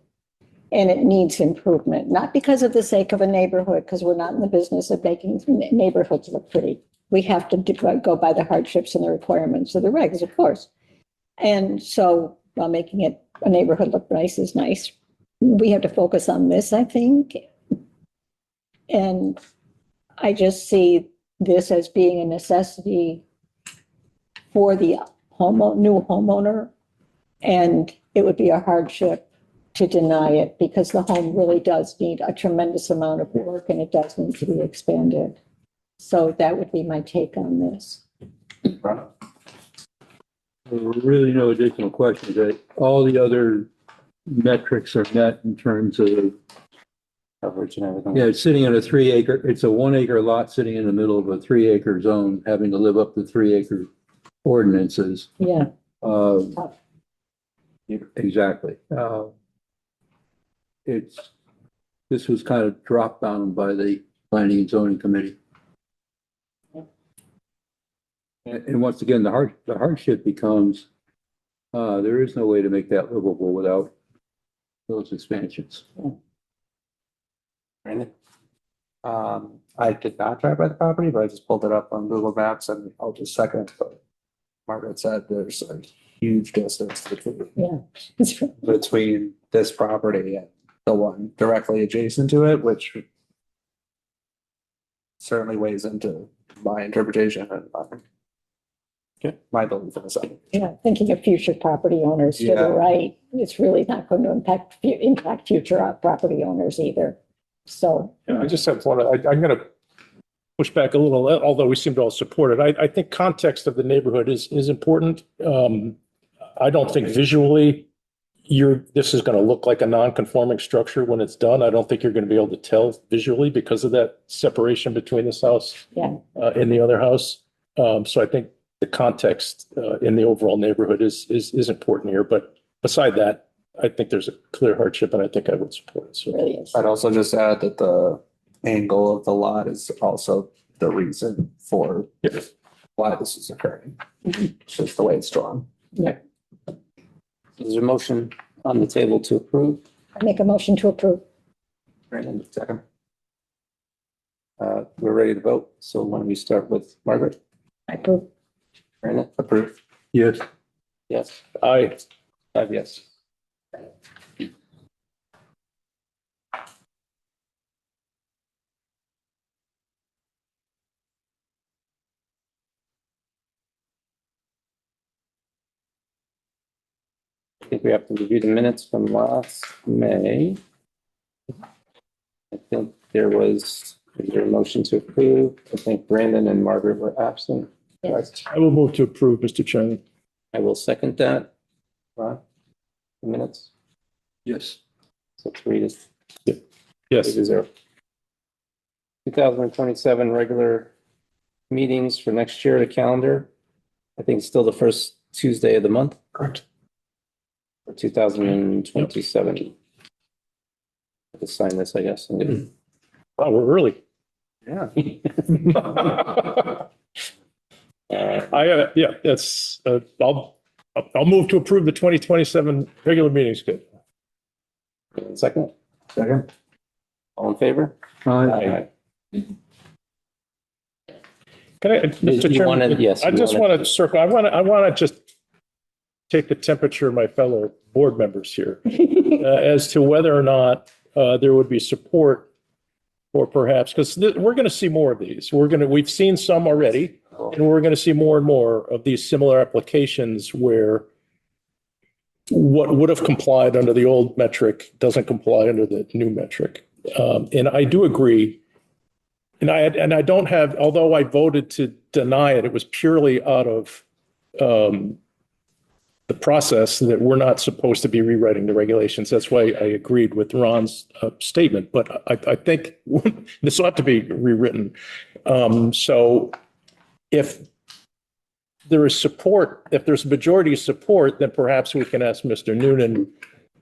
And it needs improvement, not because of the sake of a neighborhood, because we're not in the business of making neighborhoods look pretty. We have to go by the hardships and the requirements of the regs, of course. And so while making it a neighborhood look nice is nice, we have to focus on this, I think. And I just see this as being a necessity for the new homeowner. And it would be a hardship to deny it because the home really does need a tremendous amount of work and it does need to be expanded. So that would be my take on this. Really no additional questions. All the other metrics are met in terms of Coverage and everything. yeah, it's sitting in a 3 acre, it's a 1 acre lot sitting in the middle of a 3 acre zone, having to live up to 3 acre ordinances. Yeah. Exactly. This was kind of dropped down by the planning and zoning committee. And once again, the hardship becomes, there is no way to make that livable without those expansions. Brandon? I did not drive by the property, but I just pulled it up on Google Maps and I'll just second what Margaret said. There's a huge distance Yeah. between this property and the one directly adjacent to it, which certainly weighs into my interpretation and my belief in the site. Yeah, thinking of future property owners to Yeah. the right, it's really not going to impact future property owners either. So. Yeah, I just have one, I'm going to push back a little, although we seem to all support it. I think context of the neighborhood is important. I don't think visually this is going to look like a non-conforming structure when it's done. I don't think you're going to be able to tell visually because of that separation between this house and the other house. So I think the context in the overall neighborhood is important here. But beside that, I think there's a clear hardship and I think I would support it. So Really is. I'd also just add that the angle of the lot is also the reason for why this is occurring. It's just the way it's drawn. Yeah. There's a motion on the table to approve. I make a motion to approve. Brandon, Second. We're ready to vote. So why don't we start with Margaret? I approve. Brandon? Approved. Yes. Yes. I, 5 yes. I think we have to review the minutes from last May. I think is there a motion to approve? I think Brandon and Margaret were absent. Yes. I will move to approve, Mr. Chairman. I will second that. Ron, the minutes? Yes. So 3 Yes. to 0. 2027 regular meetings for next year, the calendar. I think it's still the first Tuesday of the month. Correct. For 2027. I have to sign this, I guess. Wow, we're early. Yeah. Yeah, that's, I'll move to approve the 2027 regular meeting schedule. Second, Second. all in favor? Aye. Can I, Mr. You Chairman? wanted- yes, I you just wanted- want to circle, I want to just take the temperature of my fellow board members here as to whether or not there would be support or perhaps, because we're going to see more of these. We've seen some already, and we're going to see more and more of these similar applications where what would have complied under the old metric doesn't comply under the new metric. And I do agree. And I don't have, although I voted to deny it, it was purely out of the process that we're not supposed to be rewriting the regulations. That's why I agreed with Ron's statement. But I think this ought to be rewritten. So if there is support, if there's majority support, then perhaps we can ask Mr. Noonan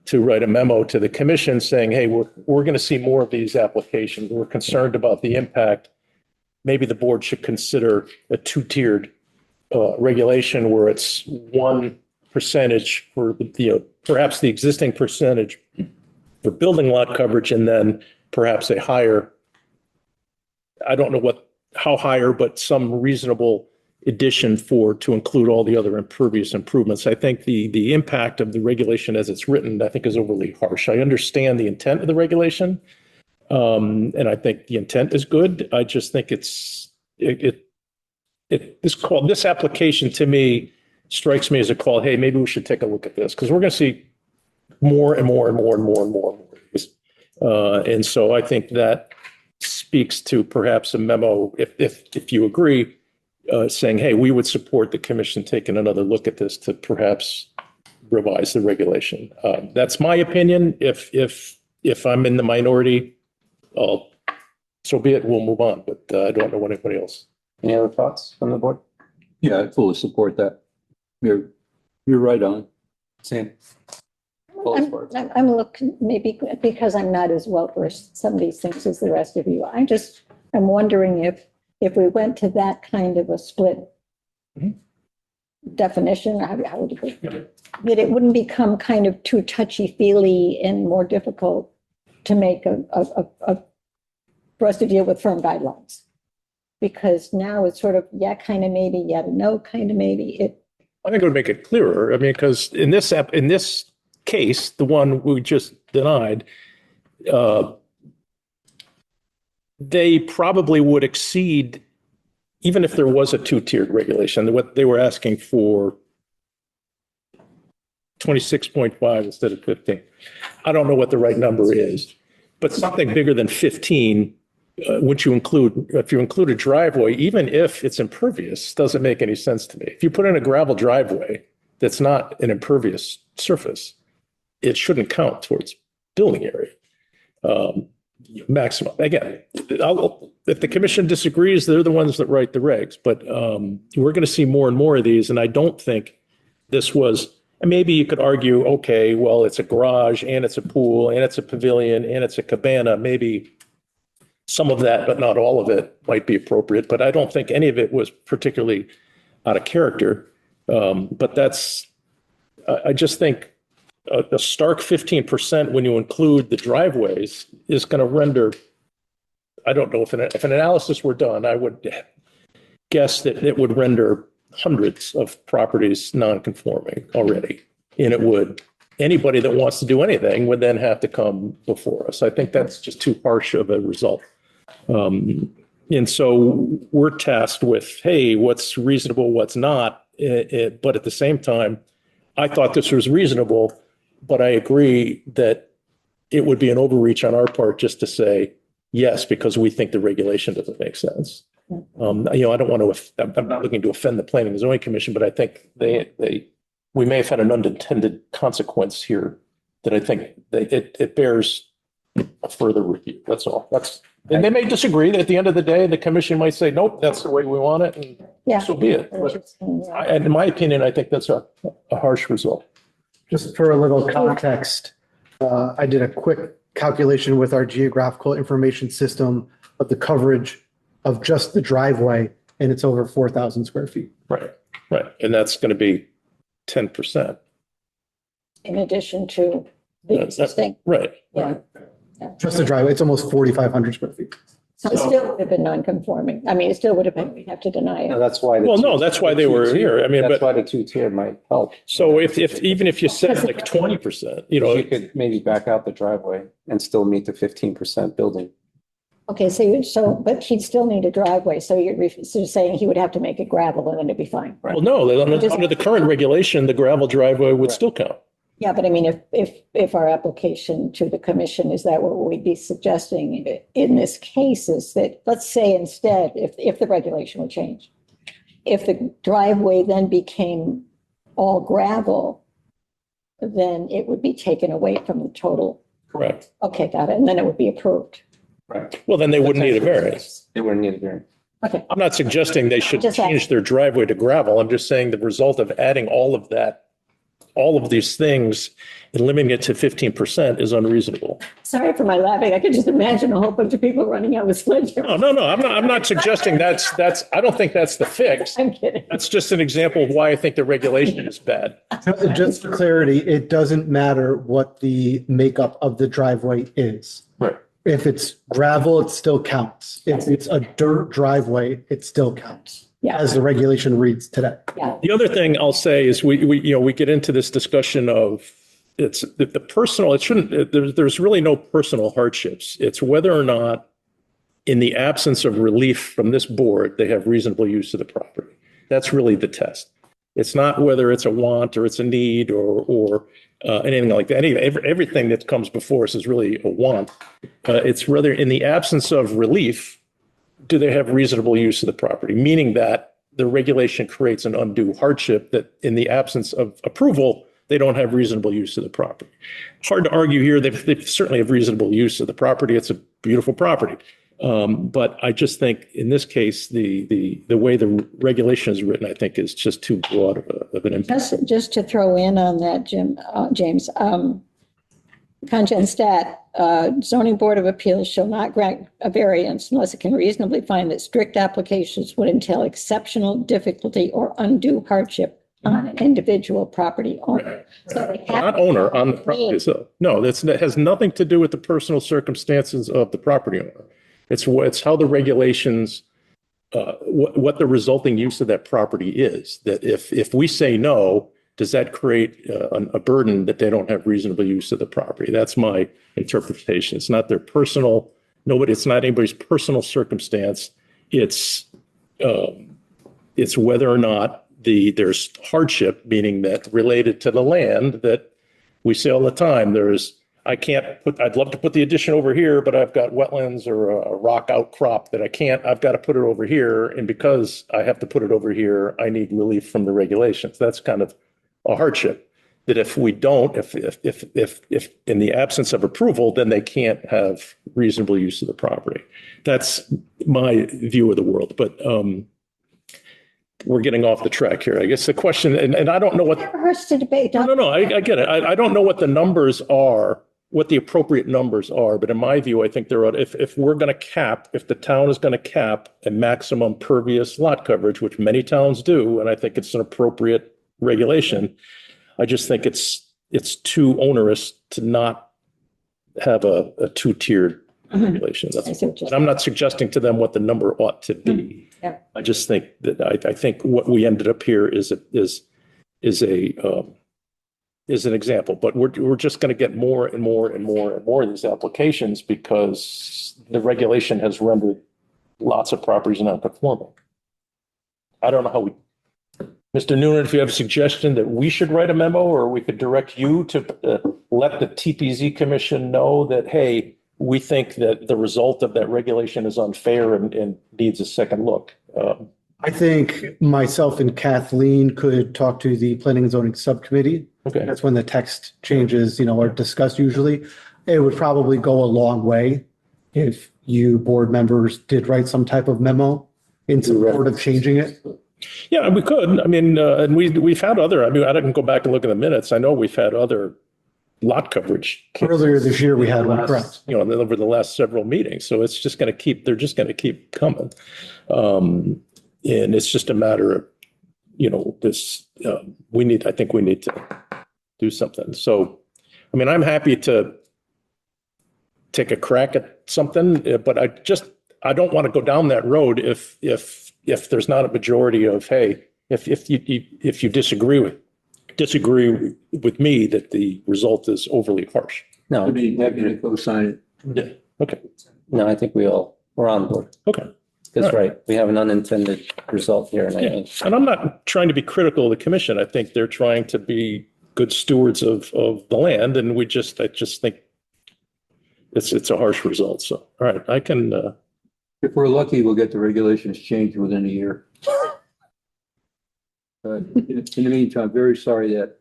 to write a memo to the commission saying, hey, we're going to see more of these applications. We're concerned about the impact. Maybe the board should consider a two-tiered regulation where it's 1% for perhaps the existing percentage for building lot coverage, and then perhaps a higher, I don't know how higher, but some reasonable addition to include all the other impervious improvements. I think the impact of the regulation as it's written, I think, is overly harsh. I understand the intent of the regulation, and I think the intent is good. I just think this application to me strikes me as a call. Hey, maybe we should take a look at this, because we're going to see more and more and more and more and more. And so I think that speaks to perhaps a memo, if you agree, saying, hey, we would support the commission taking another look at this to perhaps revise the regulation. That's my opinion. If I'm in the minority, so be it, we'll move on, but I don't know what anybody else. Any other thoughts from the board? Yeah, I fully support that. You're right on. Same. I'm looking, maybe because I'm not as well versed in some of these things as the rest of you. I'm wondering if we went to that kind of a split definition, how would you put it? That it wouldn't become kind of too touchy-feely and more difficult to make for us to deal with firm guidelines. Because now it's sort of, yeah, kind of maybe, yeah, no, kind of maybe. I think it would make it clearer. I mean, because in this case, the one we just denied, they probably would exceed, even if there was a two-tiered regulation, what they were asking for 26.5 instead of 15. I don't know what the right number is, but something bigger than 15, if you include a driveway, even if it's impervious, doesn't make any sense to me. If you put in a gravel driveway that's not an impervious surface, it shouldn't count towards building area. Maximum. Again, if the commission disagrees, they're the ones that write the regs, but we're going to see more and more of these. And I don't think this was, maybe you could argue, okay, well, it's a garage and it's a pool and it's a pavilion and it's a cabana. Maybe some of that, but not all of it, might be appropriate. But I don't think any of it was particularly out of character. But I just think a stark 15% when you include the driveways is going to render I don't know if an analysis were done, I would guess that it would render hundreds of properties non-conforming already. And it would, anybody that wants to do anything would then have to come before us. I think that's just too harsh of a result. And so we're tasked with, hey, what's reasonable, what's not. But at the same time, I thought this was reasonable, but I agree that it would be an overreach on our part just to say yes, because we think the regulation doesn't make sense. I don't want to, I'm not looking to offend the Planning and Zoning Commission, but I think we may have had an unintended consequence here that I think it bears a further review. That's all. And they may disagree. At the end of the day, the commission might say, nope, that's the way we want it, and so be it. But in my opinion, I think that's a harsh result. Just for a little context, I did a quick calculation with our geographical information system of the coverage of just the driveway, and it's over 4,000 square feet. Right. And that's going to be 10%. In addition to the existing. Right. Yeah. Just the driveway, it's almost 4,500 square feet. So it still would have been non-conforming. I mean, it still would have been, we'd have to deny No, it. that's why. Well, no, that's why they were here. I mean, That's but why the two-tier might help. so even if you said like 20%, You could maybe back out the driveway and still meet the 15% building. Okay, but he'd still need a driveway. So you're saying he would have to make it gravel and then it'd be fine. well, no, under the current regulation, the gravel driveway would still count. Yeah, but I mean, if our application to the commission, is that what we'd be suggesting in this case is that, let's say instead, if the regulation would change, if the driveway then became all gravel, then it would be taken away from the total. Correct. Okay, got it. And then it would be approved. Right. Well, then they wouldn't need a variance. They wouldn't need a variance. Okay. I'm not suggesting they should Just change their driveway to gravel. I'm just saying the result of adding all of these things and limiting it to 15% is unreasonable. Sorry for my laughing. I could just imagine a whole bunch of people running out with sledgehammers. No. I'm not suggesting that's, I don't think that's the fix. I'm kidding. That's just an example of why I think the regulation is bad. Just for clarity, it doesn't matter what the makeup of the driveway is. Right. If it's gravel, it still counts. If it's a dirt driveway, it still counts. Yeah. As the regulation reads today. Yeah. The other thing I'll say is we get into this discussion of it's the personal, it shouldn't, there's really no personal hardships. It's whether or not in the absence of relief from this board, they have reasonable use of the property. That's really the test. It's not whether it's a want or it's a need or anything like that. Everything that comes before us is really a want. It's whether in the absence of relief, do they have reasonable use of the property? Meaning that the regulation creates an undue hardship that in the absence of approval, they don't have reasonable use of the property. Hard to argue here. They certainly have reasonable use of the property. It's a beautiful property. But I just think in this case, the way the regulation is written, I think is just too broad of an impact. Just to throw in on that, James, Congen stat, zoning board of appeals shall not grant a variance unless it can reasonably find that strict applications would entail exceptional difficulty or undue hardship on an individual property owner. So they have Not owner on the property. So no, that has nothing to do with the personal circumstances of the property owner. It's how the regulations, what the resulting use of that property is. That if we say no, does that create a burden that they don't have reasonable use of the property? That's my interpretation. It's not their personal, it's not anybody's personal circumstance. It's whether or not there's hardship, meaning that related to the land that we say all the time, I'd love to put the addition over here, but I've got wetlands or a rock outcrop that I've got to put it over here. And because I have to put it over here, I need relief from the regulations. That's kind of a hardship that if we don't, if in the absence of approval, then they can't have reasonable use of the property. That's my view of the world. But we're getting off the track here. I guess the question, and I don't know what. never hurts to debate. No, I get it. I don't know what the numbers are, what the appropriate numbers are, but in my view, I think if we're going to cap, if the town is going to cap a maximum pervious lot coverage, which many towns do, and I think it's an appropriate regulation, I just think it's too onerous to not have a two-tiered regulation. I see what you're And I'm not suggesting to them what the number ought to be. Yeah. I just think that I think what we ended up here is an example, but we're just going to get more and more and more and more of these applications because the regulation has rendered lots of properties non-conforming. I don't know how Mr. Noonan, if you have a suggestion that we should write a memo or we could direct you to let the TPZ Commission know that, hey, we think that the result of that regulation is unfair and needs a second look. I think myself and Kathleen could talk to the planning and zoning subcommittee. Okay. That's when the text changes, are discussed usually. It would probably go a long way if you board members did write some type of memo in support of changing it. Yeah, we could. I mean, and we've had other, I mean, I didn't go back and look at the minutes. I know we've had other lot coverage. Earlier this year, we had one, correct. Over the last several meetings. So it's just going to keep, they're just going to keep coming. And it's just a matter of, this, I think we need to do something. So, I mean, I'm happy to take a crack at something, but I don't want to go down that road if there's not a majority of, hey, if you disagree with me that the result is overly harsh. No, I'd be happy to co-sign it. Yeah. Okay. no, I think we're on board. Okay. That's right. We have an unintended result here. And I Yeah. think And I'm not trying to be critical of the commission. I think they're trying to be good stewards of the land. And I just think it's a harsh result. So, all right, I can, If we're lucky, we'll get the regulations changed within a year. In the meantime, very sorry that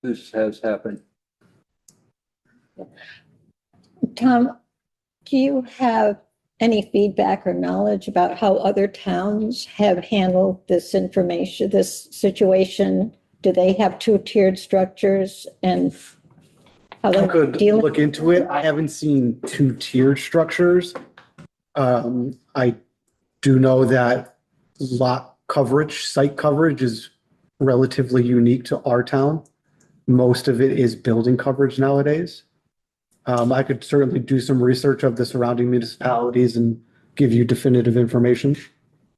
this has happened. Tom, do you have any feedback or knowledge about how other towns have handled this information, this situation? Do they have two-tiered structures and how I they're could dealing? look into it. I haven't seen two-tiered structures. I do know that site coverage is relatively unique to our town. Most of it is building coverage nowadays. I could certainly do some research of the surrounding municipalities and give you definitive information.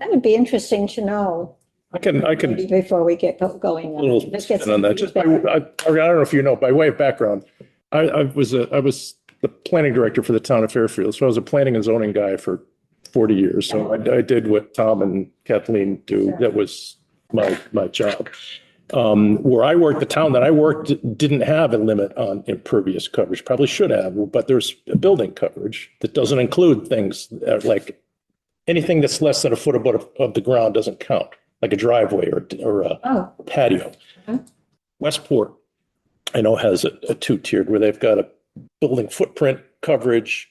That would be interesting to know I can before we get going. a little Let's get spin on that. Just I don't know if you know, by way of background, I was the planning director for the town of Fairfield. So I was a planning and zoning guy for 40 years. So I did what Tom and Kathleen do. That was my job. Where I worked, the town that I worked didn't have a limit on impervious coverage, probably should have, but there's a building coverage that doesn't include things like anything that's less than a foot above the ground doesn't count, like a driveway or a patio. Okay. Westport, I know, has a two-tiered where they've got a building footprint coverage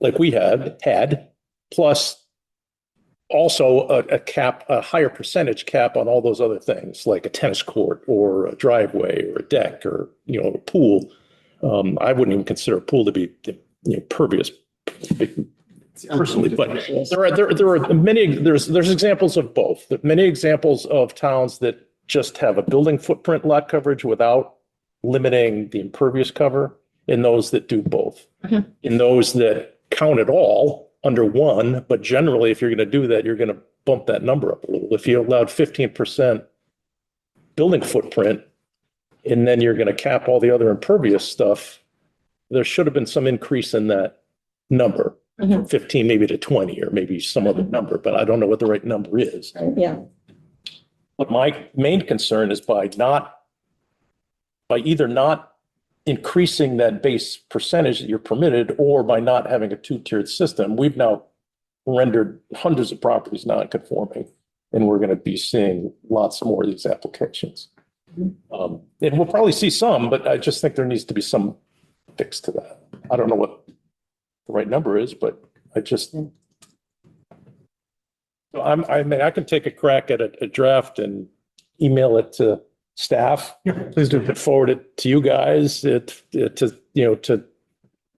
like we had, plus also a higher percentage cap on all those other things, like a tennis court or a driveway or a deck or, a pool. I wouldn't even consider a pool to be pervious personally, but there are many, there's examples of both. Many examples of towns that just have a building footprint lot coverage without limiting the impervious cover, and those that do both. Mhm. In those that count it all under one, but generally, if you're going to do that, you're going to bump that number up a little. If you allowed 15% building footprint, and then you're going to cap all the other impervious stuff, there should have been some increase in that number, from 15 maybe to 20, or maybe some other number, but I don't know what the right number is. Yeah. But my main concern is by either not increasing that base percentage that you're permitted, or by not having a two-tiered system, we've now rendered hundreds of properties non-conforming, and we're going to be seeing lots more of these applications. And we'll probably see some, but I just think there needs to be some fix to that. I don't know what the right number is, but I can take a crack at a draft and email it to staff. Please do. Forward it to you guys to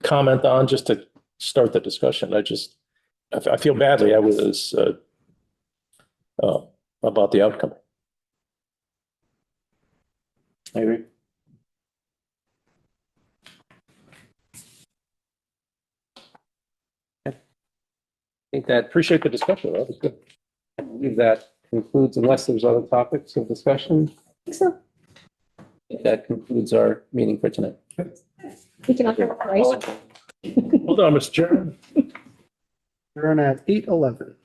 comment on, just to start the discussion. I feel badly. I was about the outcome. I agree. think that, Appreciate the discussion. That was good. I believe that concludes, unless there's other topics of discussion. So I think that concludes our meeting for tonight. we can have a price. Hold on, Mr. Chairman. We're on at 8:11.